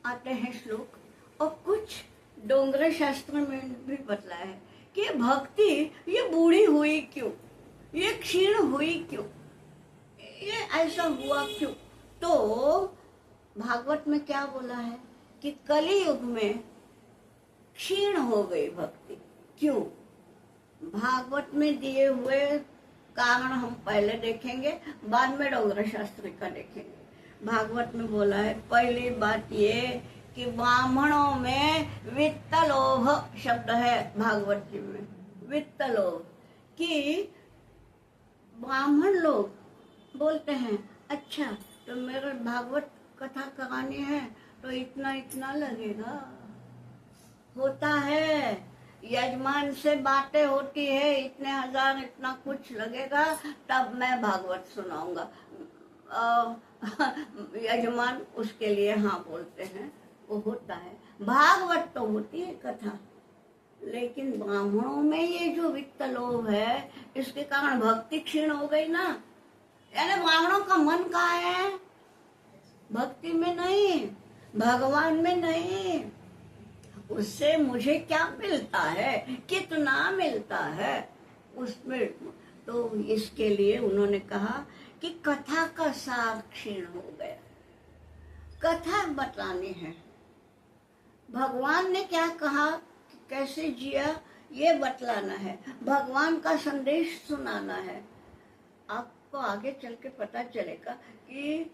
आते हैं श्लोक, और कुछ डोंगरे शास्त्र में भी बतलाया है कि भक्ति ये बूढ़ी हुई क्यों, ये क्षीण हुई क्यों, ये ऐसा हुआ क्यों। तो भागवत में क्या बोला है कि कली युग में क्षीण हो गई भक्ति। क्यों? भागवत में दिए हुए कारण हम पहले देखेंगे, बाद में डोंगरे शास्त्री का देखेंगे। भागवत में बोला है, पहली बात ये कि ब्राह्मणों में वित्तलोभ शब्द है। भागवत जी में वित्तलोभ, कि ब्राह्मण लोग बोलते हैं अच्छा तो मेरे भागवत कथा करानी है तो इतना इतना लगेगा। होता है, यजमान से बातें होती है, इतने हजार इतना कुछ लगेगा तब मैं भागवत सुनाऊंगा। यजमान उसके लिए हाँ बोलते हैं, वो होता है। भागवत तो होती है कथा, लेकिन ब्राह्मणों में ये जो वित्त लोभ है, इसके कारण भक्ति क्षीण हो गई ना। यानी ब्राह्मणों का मन कहाँ है? भक्ति में नहीं, भगवान में नहीं। उससे मुझे क्या मिलता है, कितना मिलता है उसमें। तो इसके लिए उन्होंने कहा कि कथा का सार क्षीण हो गया। कथा बतानी है, भगवान ने क्या कहा, कैसे जिया, ये बतलाना है, भगवान का संदेश सुनाना है। आपको आगे चल के पता चलेगा कि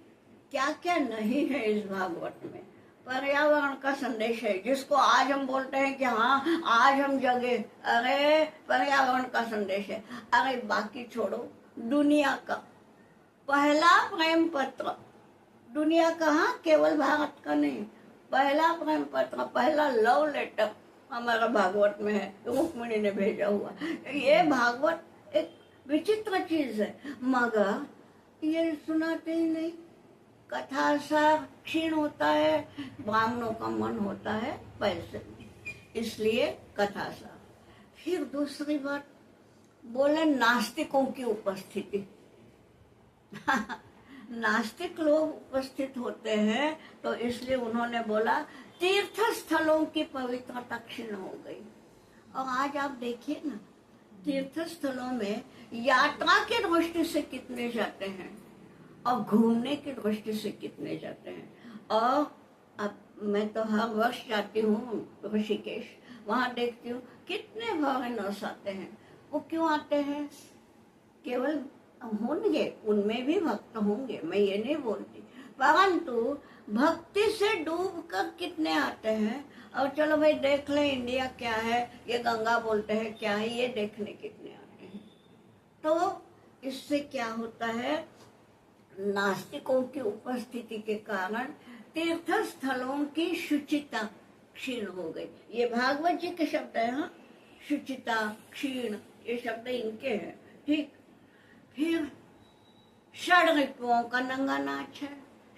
क्या क्या नहीं है इस भागवत में। पर्यावरण का संदेश है, जिसको आज हम बोलते हैं कि हाँ आज हम जगे, अरे पर्यावरण का संदेश है। अरे बाकी छोड़ो, दुनिया का पहला प्रेम पत्र, दुनिया का, हाँ केवल भारत का नहीं, पहला प्रेम पत्र, पहला लव लेटर हमारा भागवत में है, रुक्मिणी ने भेजा हुआ। ये भागवत एक विचित्र चीज है, मगर ये सुनाते ही नहीं। कथा सा क्षीण होता है, ब्राह्मणों का मन होता है पैसे में, इसलिए कथा सा। फिर दूसरी बात बोले नास्तिकों की उपस्थिति। नास्तिक लोग उपस्थित होते हैं, तो इसलिए उन्होंने बोला तीर्थ स्थलों की पवित्रता क्षीण हो गई। और आज आप देखिए ना, तीर्थ स्थलों में यात्रा की दृष्टि से कितने जाते हैं और घूमने की दृष्टि से कितने जाते हैं। और अब मैं तो हर वर्ष जाती हूँ ऋषिकेश, वहां देखती हूँ कितने फॉरेनर्स आते हैं। वो क्यों आते हैं? केवल होंगे, उनमें भी भक्त होंगे, मैं ये नहीं बोलती, परंतु भक्ति से डूब कर कितने आते हैं। और चलो भाई देख ले इंडिया क्या है, ये गंगा बोलते हैं क्या है, ये देखने कितने आते हैं। तो इससे क्या होता है, नास्तिकों की उपस्थिति के कारण तीर्थ स्थलों की शुचिता क्षीण हो गई। ये भागवत जी के शब्द है। हाँ, शुचिता, क्षीण, ये शब्द इनके हैं। ठीक। फिर षड ऋपुओं का नंगा नाच है।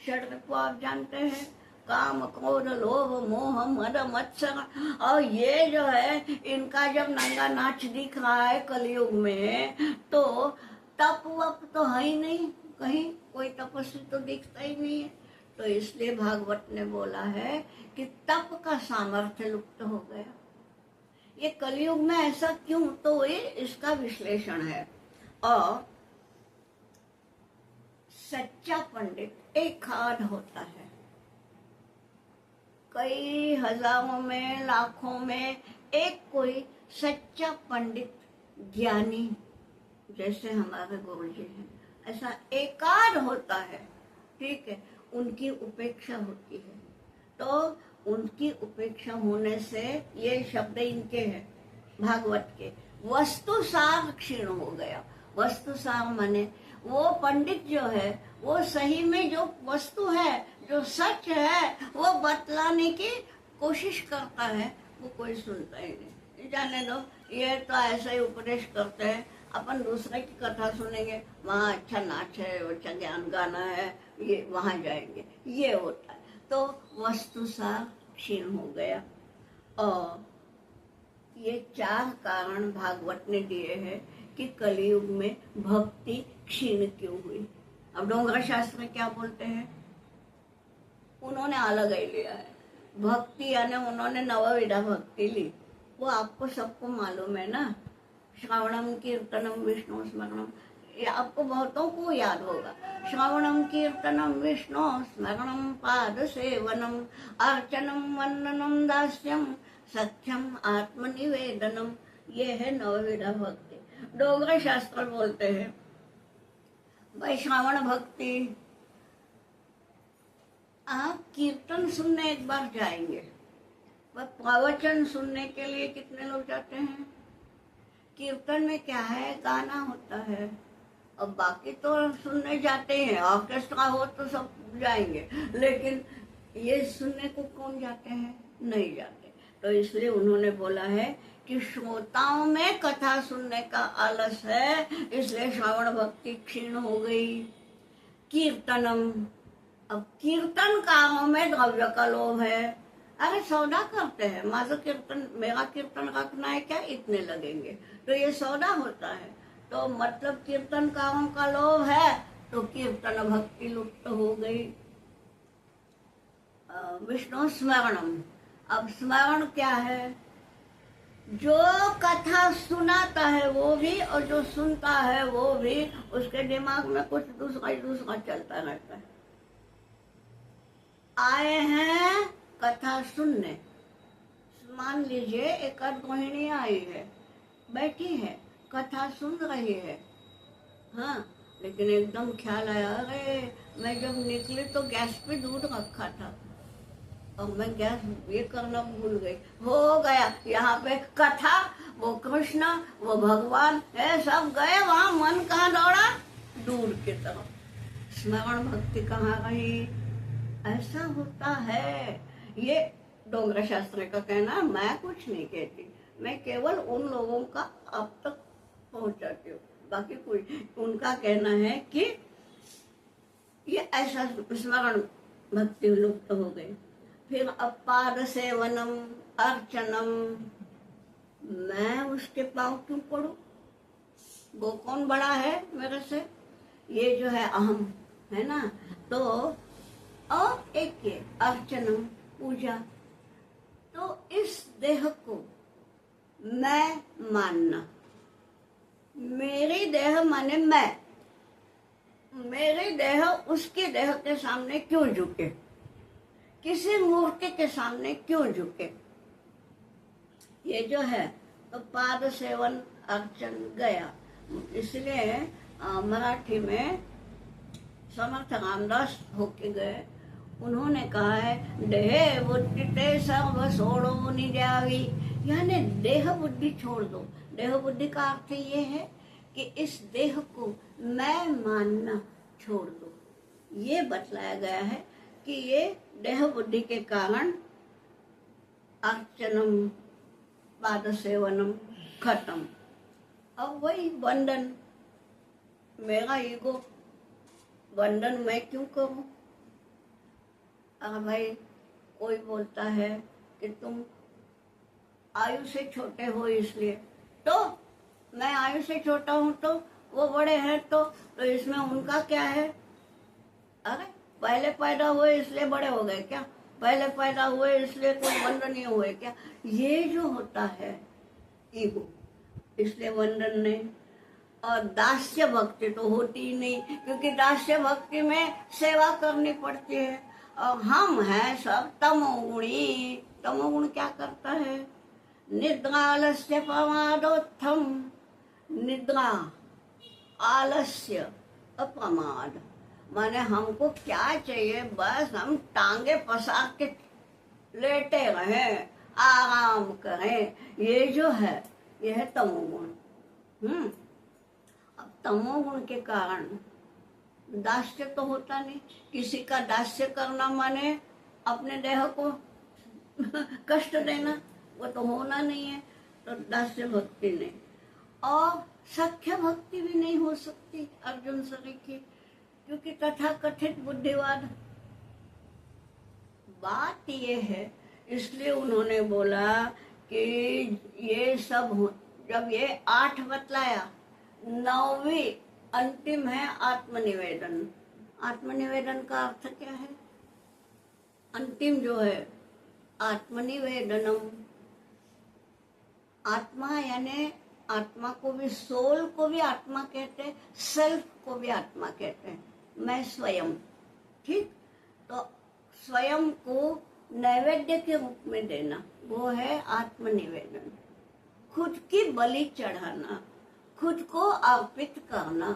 षड ऋपु आप जानते हैं, काम, क्रोध, लोभ, मोह, मद, मत्सर। और ये जो है इनका जब नंगा नाच दिख रहा है कलयुग में, तो तप वप तो है ही नहीं, कहीं कोई तपस्वी तो दिखता ही नहीं है। तो इसलिए भागवत ने बोला है कि तप का सामर्थ्य लुप्त हो गया। ये कलयुग में ऐसा क्यों, तो ये इसका विश्लेषण है। और सच्चा पंडित एक आध होता है, कई हजारों में, लाखों में एक कोई सच्चा पंडित ज्ञानी जैसे हमारे गुरु जी हैं, ऐसा एकाध होता है। ठीक है, उनकी उपेक्षा होती है। तो उनकी उपेक्षा होने से ये शब्द इनके हैं भागवत के, वस्तु सार क्षीण हो गया। वस्तु सार माने वो पंडित जो है वो सही में जो वस्तु है, जो सच है, वो बतलाने की कोशिश करता है, वो कोई सुनता ही नहीं। जाने दो, ये तो ऐसा ही उपदेश करते हैं। अपन दूसरे की कथा सुनेंगे, वहाँ अच्छा नाच है, अच्छा ज्ञान गाना है, ये वहाँ जाएंगे, ये होता है। तो वस्तु सार क्षीण हो गया। और ये 4 कारण भागवत ने दिए हैं कि कलयुग में भक्ति क्षीण क्यों हुई। अब डोंगरा शास्त्र में क्या बोलते हैं, उन्होंने अलग ही लिया है भक्ति, यानी उन्होंने नवविधा भक्ति ली। वो आपको सबको मालूम है ना, श्रवणम कीर्तनम विष्णु स्मरणम, ये आपको बहुतों को याद होगा। श्रवणम कीर्तनम विष्णु स्मरणम पाद सेवनम अर्चनम वंदनम दास्यम सख्यम आत्मनिवेदनम, ये है नवविधा भक्ति। डोगरा शास्त्र बोलते हैं भाई श्रवण भक्ति, आप कीर्तन सुनने एक बार जाएंगे, वह प्रवचन सुनने के लिए कितने लोग जाते हैं। कीर्तन में क्या है, गाना होता है, और बाकी तो सुनने जाते हैं, ऑर्केस्ट्रा हो तो सब जाएंगे, लेकिन ये सुनने को कौन जाते हैं, नहीं जाते। तो इसलिए उन्होंने बोला है कि श्रोताओं में कथा सुनने का आलस है, इसलिए श्रवण भक्ति क्षीण हो गई। कीर्तनम, अब कीर्तनकारों में द्रव्य का लोभ है। अरे सौदा करते हैं, माझं कीर्तन, मेरा कीर्तन रखना है क्या, इतने लगेंगे, तो ये सौदा होता है। तो मतलब कीर्तनकारों का लोभ है, तो कीर्तन भक्ति लुप्त हो गई। विष्णु स्मरणम, अब स्मरण क्या है, जो कथा सुनाता है वो भी और जो सुनता है वो भी, उसके दिमाग में कुछ दूसरा ही दूसरा चलता रहता है। आए हैं कथा सुनने, मान लीजिए एक गृहिणी आई है, बैठी है, कथा सुन रही है, हाँ, लेकिन एकदम ख्याल आया, अरे मैं जब निकली तो गैस पे दूध रखा था और मैं गैस ये करना भूल गई, हो गया यहाँ पे कथा, वो कृष्ण, वो भगवान है, सब गए, वहां मन कहाँ दौड़ा, दूर की तरफ। स्मरण भक्ति कहाँ रही। ऐसा होता है। ये डोंगरा शास्त्र का कहना, मैं कुछ नहीं कहती, मैं केवल उन लोगों का अब तक पहुंचाती हूँ, बाकी कोई, उनका कहना है कि ये ऐसा स्मरण भक्ति लुप्त हो गई। फिर अपाद सेवनम अर्चनम, मैं उसके पाँव क्यों पड़ू, वो कौन बड़ा है मेरे से, ये जो है अहम है ना। तो और एक ये अर्चनम, पूजा, तो इस देह को मैं मानना, मेरी देह माने मैं, मेरी देह उसकी देह के सामने क्यों झुके, किसी मूर्ति के सामने क्यों झुके, ये जो है। तो पाद सेवन अर्चन गया। इसलिए मराठी में समर्थ रामदास होके गए, उन्होंने कहा है देह बुद्धि ते सर्व सोड़ो निजावी, यानी देह बुद्धि छोड़ दो। देह बुद्धि का अर्थ ये है कि इस देह को मैं मानना छोड़ दो। ये बतलाया गया है कि ये देह बुद्धि के कारण अर्चनम पाद सेवनम खत्म। अब वही बंधन, मेरा ईगो बंधन मैं क्यों करूं? अगर भाई कोई बोलता है कि तुम आयु से छोटे हो इसलिए, तो मैं आयु से छोटा हूं तो वो बड़े हैं, तो इसमें उनका क्या है? अरे पहले पैदा हुए इसलिए बड़े हो गए क्या? पहले पैदा हुए इसलिए कोई बंधन नहीं हुए क्या? ये जो होता है ईगो, इसलिए बंधन नहीं। और दास्य भक्ति तो होती ही नहीं, क्योंकि दास्य भक्ति में सेवा करनी पड़ती है। और हम हैं सब तमोगुणी। तमोगुण क्या करता है? निद्रा आलस्य प्रमादोत्थम। निद्रा आलस्य अप्रमाद, माने हमको क्या चाहिए? बस हम टांगे पसार के लेटे रहें, आराम करें। ये जो है ये है तमोगुण। अब तमोगुण के कारण दास्य तो होता नहीं। किसी का दास्य करना माने अपने देह को कष्ट देना, वो तो होना नहीं है। तो दास्य भक्ति नहीं। और सख्य भक्ति भी नहीं हो सकती अर्जुन सरी की, क्योंकि तथाकथित बुद्धिवाद। बात ये है, इसलिए उन्होंने बोला कि ये सब जब ये 8 बतलाया, 9वीं अंतिम है आत्मनिवेदन। आत्मनिवेदन का अर्थ क्या है? अंतिम जो है आत्मनिवेदनम। आत्मा यानी आत्मा को भी, सोल को भी आत्मा कहते हैं, सेल्फ को भी आत्मा कहते हैं। मैं स्वयं, ठीक? तो स्वयं को नैवेद्य के रूप में देना, वो है आत्मनिवेदन। खुद की बलि चढ़ाना, खुद को अर्पित करना,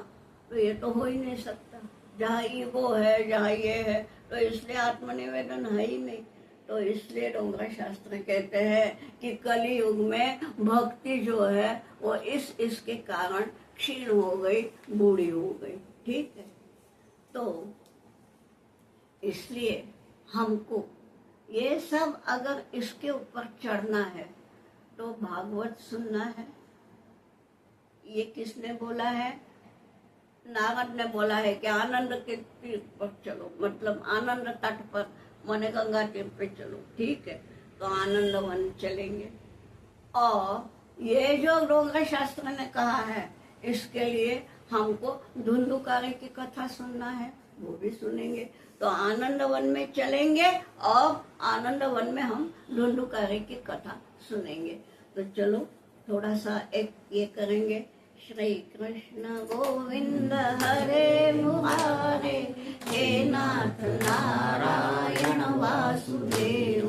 तो ये तो हो ही नहीं सकता। जहाँ ईगो है, जहाँ ये है, तो इसलिए आत्मनिवेदन है ही नहीं। तो इसलिए डोंगरा शास्त्र कहते हैं कि कली युग में भक्ति जो है वो इसके कारण क्षीण हो गई, बूढ़ी हो गई। ठीक है, तो इसलिए हमको ये सब अगर इसके ऊपर चढ़ना है तो भागवत सुनना है। ये किसने बोला है? नारद ने बोला है कि आनंद के तीर्थ पर चलो, मतलब आनंद तट पर, माने गंगा तीर्थ पे चलो। ठीक है, तो आनंद वन चलेंगे। और ये जो डोंगरा शास्त्र ने कहा है, इसके लिए हमको धुंधुकारी की कथा सुनना है, वो भी सुनेंगे। तो आनंद वन में चलेंगे और आनंद वन में हम धुंधुकारी की कथा सुनेंगे। तो चलो थोड़ा सा एक ये करेंगे। श्री कृष्ण गोविंद हरे मुरारे, हे नाथ नारायण वासुदेव।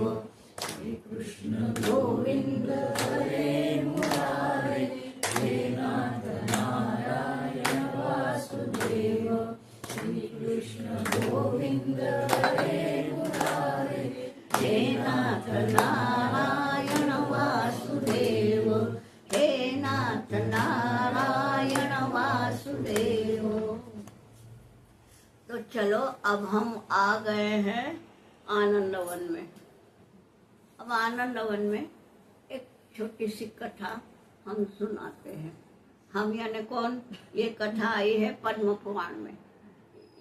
श्री कृष्ण गोविंद हरे मुरारे, हे नाथ नारायण वासुदेव। श्री कृष्ण गोविंद हरे मुरारे, हे नाथ नारायण वासुदेव, हे नाथ नारायण वासुदेव। तो चलो अब हम आ गए हैं आनंद वन में। अब आनंद वन में एक छोटी सी कथा हम सुनाते हैं। हम यानी कौन? ये कथा आई है पद्म पुराण में।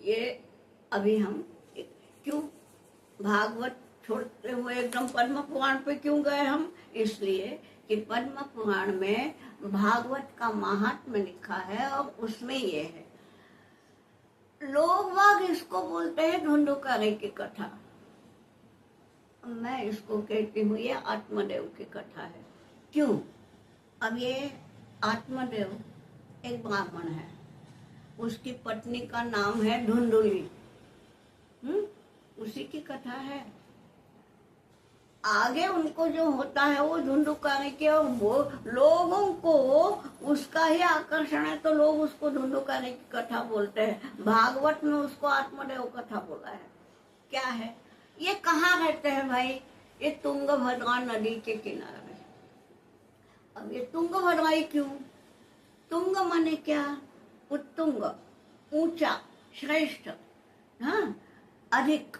ये अभी हम क्यों भागवत छोड़ते हुए एकदम पद्म पुराण पे क्यों गए हम? इसलिए कि पद्म पुराण में भागवत का महात्म्य लिखा है और उसमें ये है। लोग वाग इसको बोलते हैं धुंधुकारी की कथा, मैं इसको कहती हूँ ये आत्मदेव की कथा है। क्यों? अब ये आत्मदेव एक ब्राह्मण है, उसकी पत्नी का नाम है धुंधुली। उसी की कथा है। आगे उनको जो होता है वो धुंधुकारी के, और वो लोगों को उसका ही आकर्षण है तो लोग उसको धुंधुकारी की कथा बोलते हैं। भागवत में उसको आत्मदेव कथा बोला है। क्या है ये? कहाँ रहते हैं भाई? ये तुंगभद्रा नदी के किनारे। अब ये तुंगभद्रा क्यों? तुंग माने क्या? उत्तुंग, ऊंचा, श्रेष्ठ, हाँ, अधिक,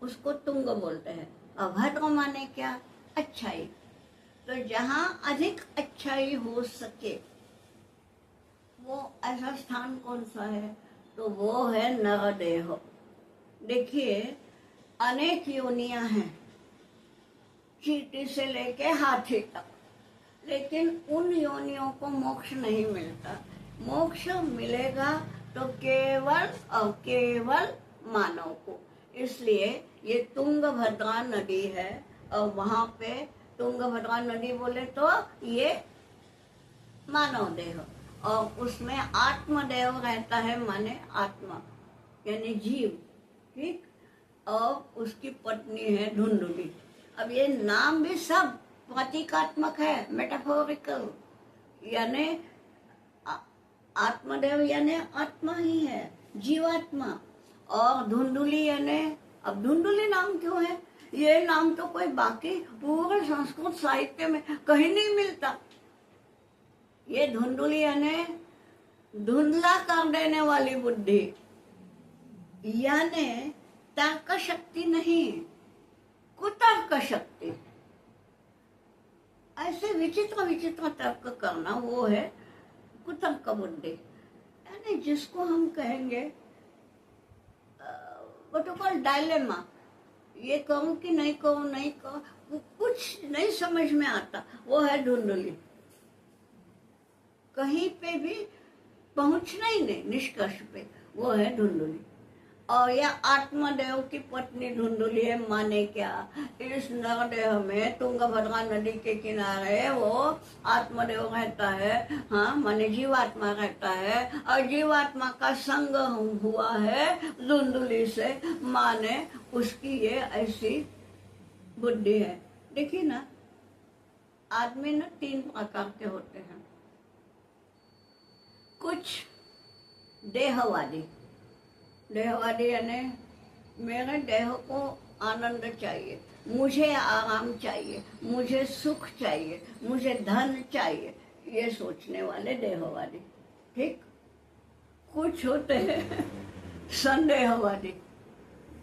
उसको तुंग बोलते हैं। और भद्र माने क्या? अच्छाई। तो जहाँ अधिक अच्छाई हो सके वो ऐसा स्थान कौन सा है? तो वो है नरदेह। देखिए, अनेक योनियां हैं, चींटी से लेके हाथी तक, लेकिन उन योनियों को मोक्ष नहीं मिलता। मोक्ष मिलेगा तो केवल और केवल मानव को। इसलिए ये तुंगभद्रा नदी है, और वहां पे तुंगभद्रा नदी बोले तो ये मानव देह, और उसमें आत्मदेव रहता है, माने आत्मा यानी जीव, ठीक। और उसकी पत्नी है धुंधुली। अब ये नाम भी सब प्रतीकात्मक है, मेटाफोरिकल, यानी आत्मदेव यानी आत्मा ही है, जीवात्मा। और धुंधुली यानी, अब धुंधुली नाम क्यों है? ये नाम तो कोई बाकी पूरे संस्कृत साहित्य में कहीं नहीं मिलता। ये धुंधुली यानी धुंधला कर देने वाली बुद्धि, यानी तर्क शक्ति नहीं, कुतर्क शक्ति। ऐसे विचित्र विचित्र तर्क करना वो है कुतर्क बुद्धि। यानी जिसको हम कहेंगे व्हाट यू कॉल डायलेमा, ये कहूं कि नहीं कहूं, नहीं कहूं, कुछ नहीं समझ में आता, वो है धुंधुली। कहीं पे भी पहुंचना ही नहीं निष्कर्ष पे, वो है धुंधुली। और यह आत्मदेव की पत्नी धुंधुली है, माने क्या? इस नरदेह में तुंगभद्रा नदी के किनारे वो आत्मदेव रहता है, हाँ, माने जीवात्मा रहता है, और जीवात्मा का संग हुआ है धुंधुली से, माने उसकी ये ऐसी बुद्धि है। देखिए ना, आदमी ना 3 प्रकार के होते हैं। कुछ देहवादी, देहवादी यानी मेरे देह को आनंद चाहिए, मुझे आराम चाहिए, मुझे सुख चाहिए, मुझे धन चाहिए, ये सोचने वाले देहवादी, ठीक। कुछ होते हैं संदेहवादी,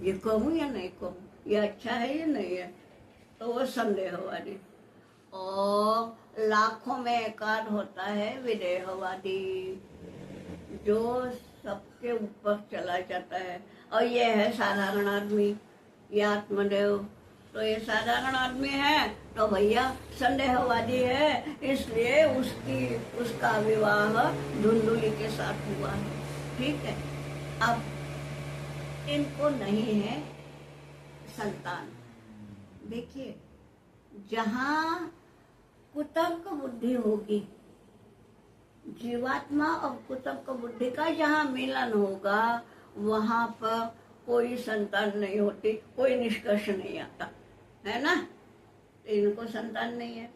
ये कहूँ या नहीं कहूँ, ये अच्छा है या नहीं है, तो वो संदेहवादी। और लाखों में एकाध होता है विदेहवादी, जो सबके ऊपर चला जाता है। और ये है साधारण आदमी, ये आत्मदेव। तो ये साधारण आदमी है तो भैया संदेहवादी है, इसलिए उसका विवाह धुंधुली के साथ हुआ है, ठीक है। अब इनको नहीं है संतान। देखिए, जहाँ कुतर्क बुद्धि होगी, जीवात्मा और कुतर्क बुद्धि का जहाँ मिलन होगा, वहां पर कोई संतान नहीं होती, कोई निष्कर्ष नहीं आता, है ना। तो इनको संतान नहीं है।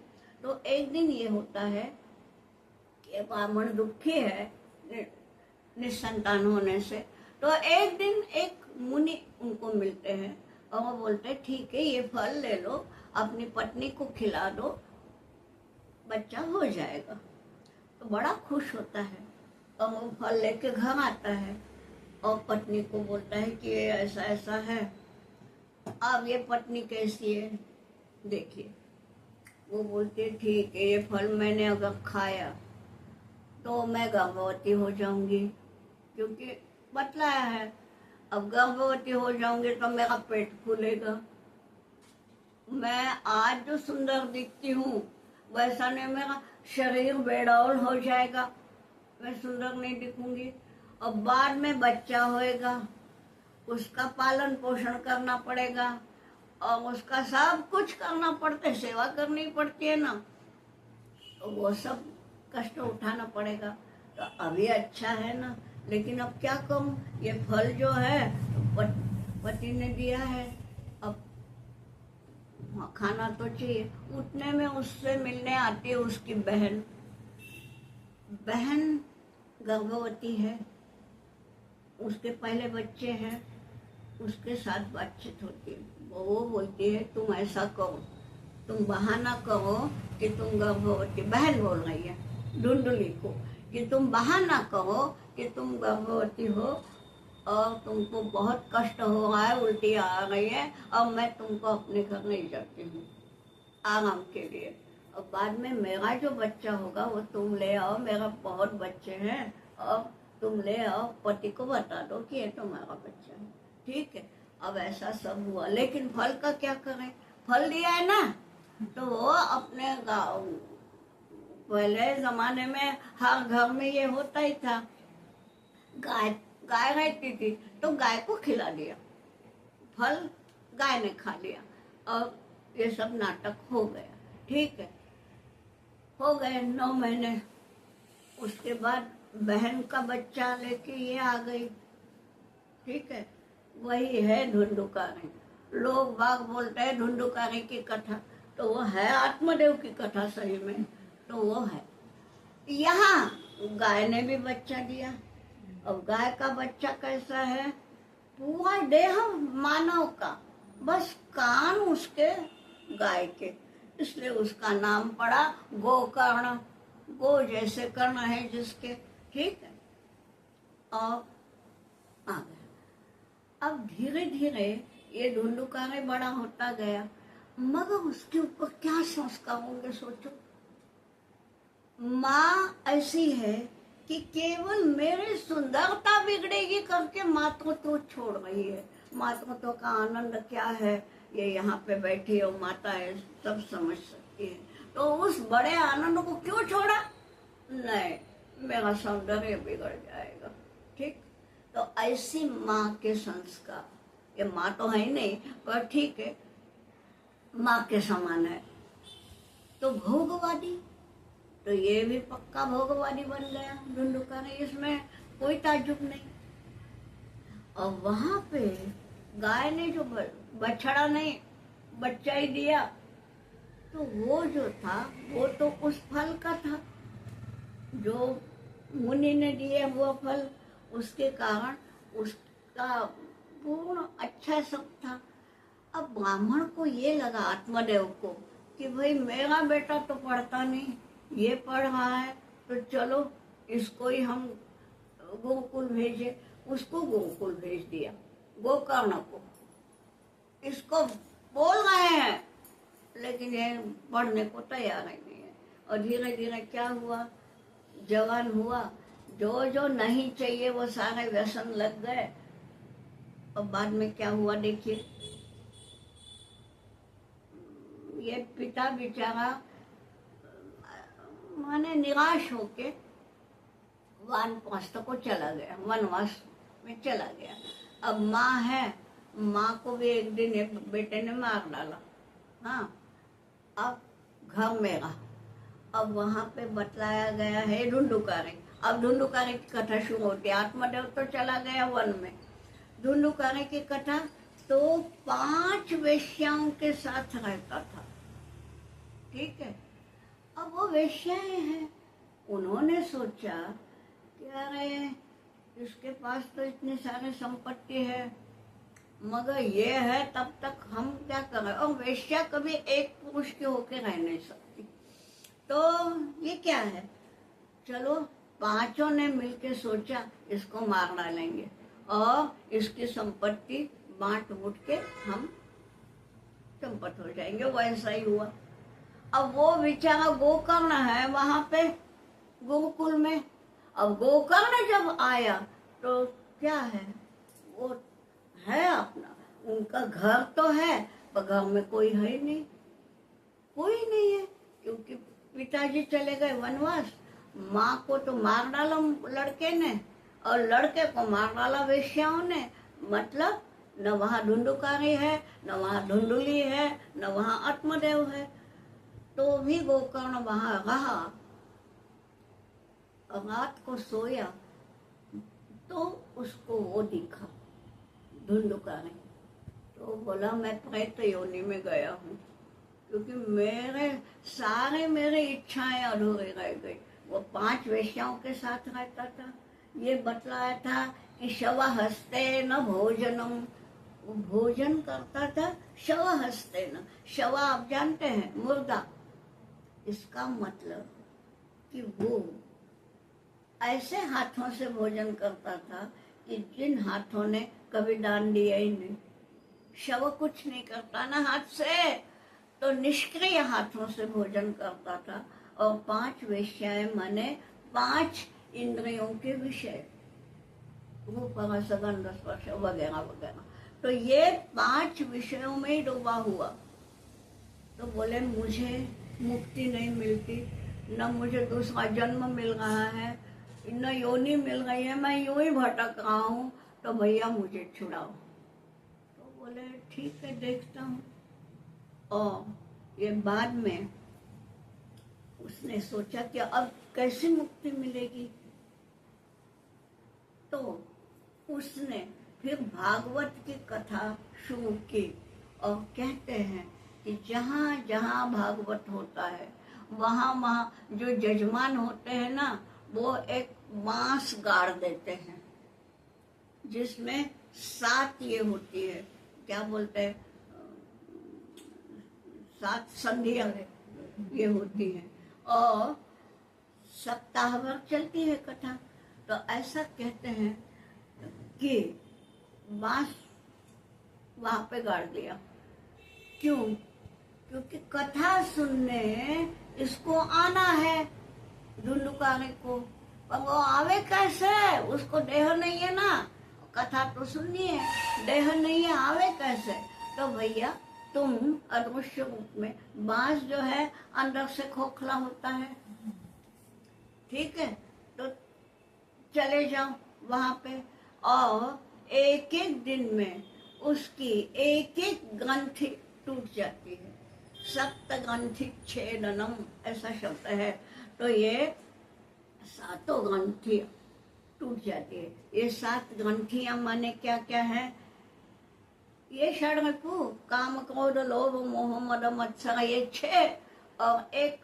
तो एक दिन ये होता है कि ब्राह्मण दुखी है निसंतान होने से। तो एक दिन एक मुनि उनको मिलते हैं और वो बोलते हैं, ठीक है, ये फल ले लो, अपनी पत्नी को खिला दो, बच्चा हो जाएगा। तो बड़ा खुश होता है और वो फल लेके घर आता है और पत्नी को बोलता है कि ये ऐसा ऐसा है। अब ये पत्नी कैसी है देखिए, वो बोलती है, ठीक है, ये फल मैंने अगर खाया तो मैं गर्भवती हो जाऊंगी, क्योंकि बतलाया है। अब गर्भवती हो जाऊंगी तो मेरा पेट फूलेगा, मैं आज जो सुंदर दिखती हूँ वैसा नहीं, मेरा शरीर बेडौल हो जाएगा, मैं सुंदर नहीं दिखूंगी। और बाद में बच्चा होएगा, उसका पालन पोषण करना पड़ेगा और उसका सब कुछ करना पड़ता है, सेवा करनी पड़ती है ना, तो वो सब कष्ट उठाना पड़ेगा। तो अभी अच्छा है ना, लेकिन अब क्या करूं, ये फल जो है पति ने दिया है, अब खाना तो चाहिए। उतने में उससे मिलने आती है उसकी बहन। बहन गर्भवती है, उसके पहले बच्चे हैं, उसके साथ बातचीत होती है। वो बोलती है, तुम ऐसा करो, तुम बहाना करो कि तुम गर्भवती, बहन बोल रही है धुंधुली को कि तुम बहाना करो कि तुम गर्भवती हो और तुमको बहुत कष्ट हो रहा है, उल्टी आ रही है और मैं तुमको अपने घर नहीं जाती हूँ आराम के लिए, और बाद में मेरा जो बच्चा होगा वो तुम ले आओ, मेरा बहुत बच्चे हैं और तुम ले आओ, पति को बता दो कि ये तुम्हारा बच्चा है, ठीक है। अब ऐसा सब हुआ, लेकिन फल का क्या करें, फल दिया है ना, तो वो अपने गाँव, पहले जमाने में हर घर में ये होता ही था, गाय गाय रहती थी तो गाय को खिला दिया, फल गाय ने खा लिया और ये सब नाटक हो गया, ठीक है। हो गए 9 महीने, उसके बाद बहन का बच्चा लेके ये आ गई, ठीक है। वही है धुंधुकारी, लोग बाग बोलते हैं धुंधुकारी की कथा, तो वो है आत्मदेव की कथा सही में, तो वो है। यहाँ गाय ने भी बच्चा दिया, अब गाय का बच्चा कैसा है, पूरा देह मानव का, बस कान उसके गाय के, इसलिए उसका नाम पड़ा गोकर्ण, गो जैसे कर्ण है जिसके, ठीक है। और आ गया, अब धीरे धीरे ये धुंधुकारी बड़ा होता गया, मगर उसके ऊपर क्या संस्कार होंगे सोचो। माँ ऐसी है कि केवल मेरी सुंदरता बिगड़ेगी करके मातृत्व छोड़ रही है, मातृत्व का आनंद क्या है ये यहाँ पे बैठी हो माता है, सब समझ सकती है, तो उस बड़े आनंद को क्यों छोड़ा, नहीं मेरा सौंदर्य बिगड़ जाएगा, ठीक। तो ऐसी माँ के संस्कार, ये माँ तो है नहीं पर ठीक है माँ के समान है, तो भोगवादी, तो ये भी पक्का भोगवादी बन गया धुंधुकारी, इसमें कोई ताज्जुब नहीं। और वहां पे गाय ने जो बछड़ा नहीं बच्चा ही दिया, तो वो जो था वो तो उस फल का था जो मुनि ने दिए, वो फल, उसके कारण उसका पूर्ण अच्छा सब था। अब ब्राह्मण को ये लगा आत्मदेव को कि भाई मेरा बेटा तो पढ़ता नहीं, ये पढ़ रहा है, तो चलो इसको ही हम गोकुल भेजे, उसको गोकुल भेज दिया, गोकर्ण को। इसको बोल रहे हैं लेकिन ये पढ़ने को तैयार ही नहीं है। और धीरे धीरे क्या हुआ, जवान हुआ, जो जो नहीं चाहिए वो सारे व्यसन लग गए, और बाद में क्या हुआ देखिए, ये पिता बेचारा माने निराश होके वानप्रस्थ को चला गया, वनवास में चला गया। अब माँ है, माँ को भी एक दिन एक बेटे ने मार डाला, हाँ। अब घर में रहा, अब वहां पे बतलाया गया है धुंधुकारी, अब धुंधुकारी की कथा शुरू होती है। आत्मदेव तो चला गया वन में, धुंधुकारी की कथा तो 5 वेश्याओं के साथ रहता था, ठीक है। अब वो वेश्याएं हैं, उन्होंने सोचा कि अरे इसके पास तो इतनी सारी संपत्ति है, मगर ये है, तब तक हम क्या करें, और वेश्या कभी एक पुरुष के होके रह नहीं सकती, तो ये क्या है, चलो 5 ने मिलके सोचा इसको मार डालेंगे और इसकी संपत्ति बांट बूट के हम संपत्त हो जाएंगे। वैसा ही हुआ। अब वो बेचारा गोकर्ण है वहां पे गोकुल में, अब गोकर्ण जब आया तो क्या है, वो है अपना, उनका घर तो है पर घर में कोई है ही नहीं, कोई नहीं है, क्योंकि पिताजी चले गए वनवास, माँ को तो मार डाला लड़के ने और लड़के को मार डाला वेश्याओं ने, मतलब न वहाँ धुंधुकारी है, न वहाँ धुंधुली है, न वहाँ आत्मदेव है। तो भी गोकर्ण वहां रहा, रात को सोया तो उसको वो दिखा धुंधुकारी, तो बोला मैं प्रेत योनि में गया हूँ, क्योंकि मेरे इच्छाएं अधूरी रह गई। वो 5 वेश्याओं के साथ रहता था, ये बतलाया था कि शव हस्ते न भोजनम, वो भोजन करता था शव हस्ते न, शव आप जानते हैं मुर्दा, इसका मतलब कि वो ऐसे हाथों से भोजन करता था कि जिन हाथों ने कभी दान दिया ही नहीं। शव कुछ नहीं करता ना हाथ से, तो निष्क्रिय हाथों से भोजन करता था। और 5 विषय माने 5 इंद्रियों के विषय, रूप रस गंध स्पर्श वगैरह वगैरह। तो ये 5 विषयों में ही डूबा हुआ। तो बोले मुझे मुक्ति नहीं मिलती, न मुझे दूसरा जन्म मिल रहा है, न योनि मिल रही है, मैं यूं ही भटक रहा हूँ, तो भैया मुझे छुड़ाओ। तो बोले ठीक है देखता हूँ। और ये बाद में उसने सोचा कि अब कैसे मुक्ति मिलेगी, तो उसने फिर भागवत की कथा शुरू की। और कहते हैं कि जहाँ जहाँ भागवत होता है वहाँ वहाँ जो जजमान होते हैं ना, वो एक बांस गाड़ देते हैं जिसमें 7 ये होती है, क्या बोलते हैं, 7 संधियां ये होती हैं, और सप्ताह भर चलती है कथा। तो ऐसा कहते हैं कि बांस वहां पे गाड़ दिया। क्यों? क्योंकि कथा सुनने इसको आना है धुंधुकारे को, पर वो आवे कैसे? उसको देह नहीं है ना, कथा तो सुननी है, देह नहीं है, आवे कैसे? तो भैया तुम अदृश्य रूप में, बांस जो है अंदर से खोखला होता है, ठीक है, तो चले जाओ वहां पे, और एक एक दिन में उसकी एक एक ग्रंथि टूट जाती है। सप्त ग्रंथि छेदनम ऐसा शब्द है। तो ये 7 ग्रंथियां टूट जाती है। ये 7 ग्रंथियां माने क्या क्या है? ये षड्रिपु, काम क्रोध लोभ मोह मद मत्सर, ये 6, और एक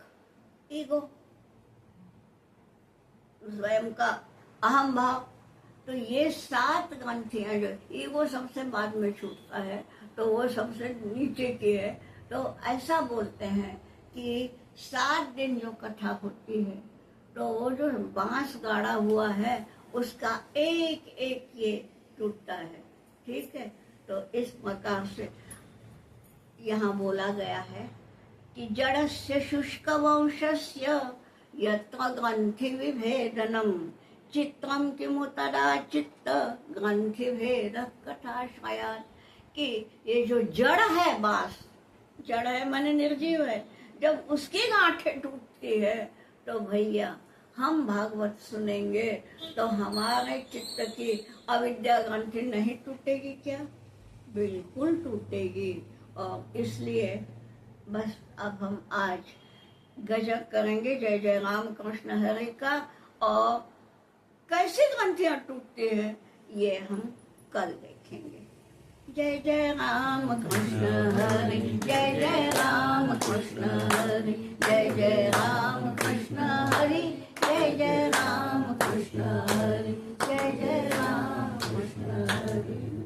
ईगो, स्वयं का अहम भाव। तो ये 7 ग्रंथियां, जो ईगो सबसे बाद में छूटता है, तो वो सबसे नीचे की है। तो ऐसा बोलते हैं कि 7 दिन जो कथा होती है, तो वो जो बांस गाड़ा हुआ है उसका एक एक ये टूटता है, ठीक है। तो इस प्रकार से यहाँ बोला गया है कि जड़स्य शुष्क वंशस्य यत्र ग्रंथि विभेदनम चित्रम किमु तदा चित्त ग्रंथि भेद कथाश्रयात्। कि ये जो जड़ है, बांस जड़ है माने निर्जीव है, जब उसकी गांठें टूटती है तो भैया हम भागवत सुनेंगे तो हमारे चित्त की अविद्या ग्रंथि नहीं टूटेगी क्या? बिल्कुल टूटेगी। और इसलिए बस अब हम आज गजब करेंगे जय जय राम कृष्ण हरे का, और कैसी ग्रंथियां टूटती है ये हम कल देखेंगे। जय जय राम कृष्ण हरे, जय जय राम कृष्ण हरे, जय जय राम कृष्ण हरे, जय जय राम कृष्ण हरे, जय जय राम कृष्ण हरे।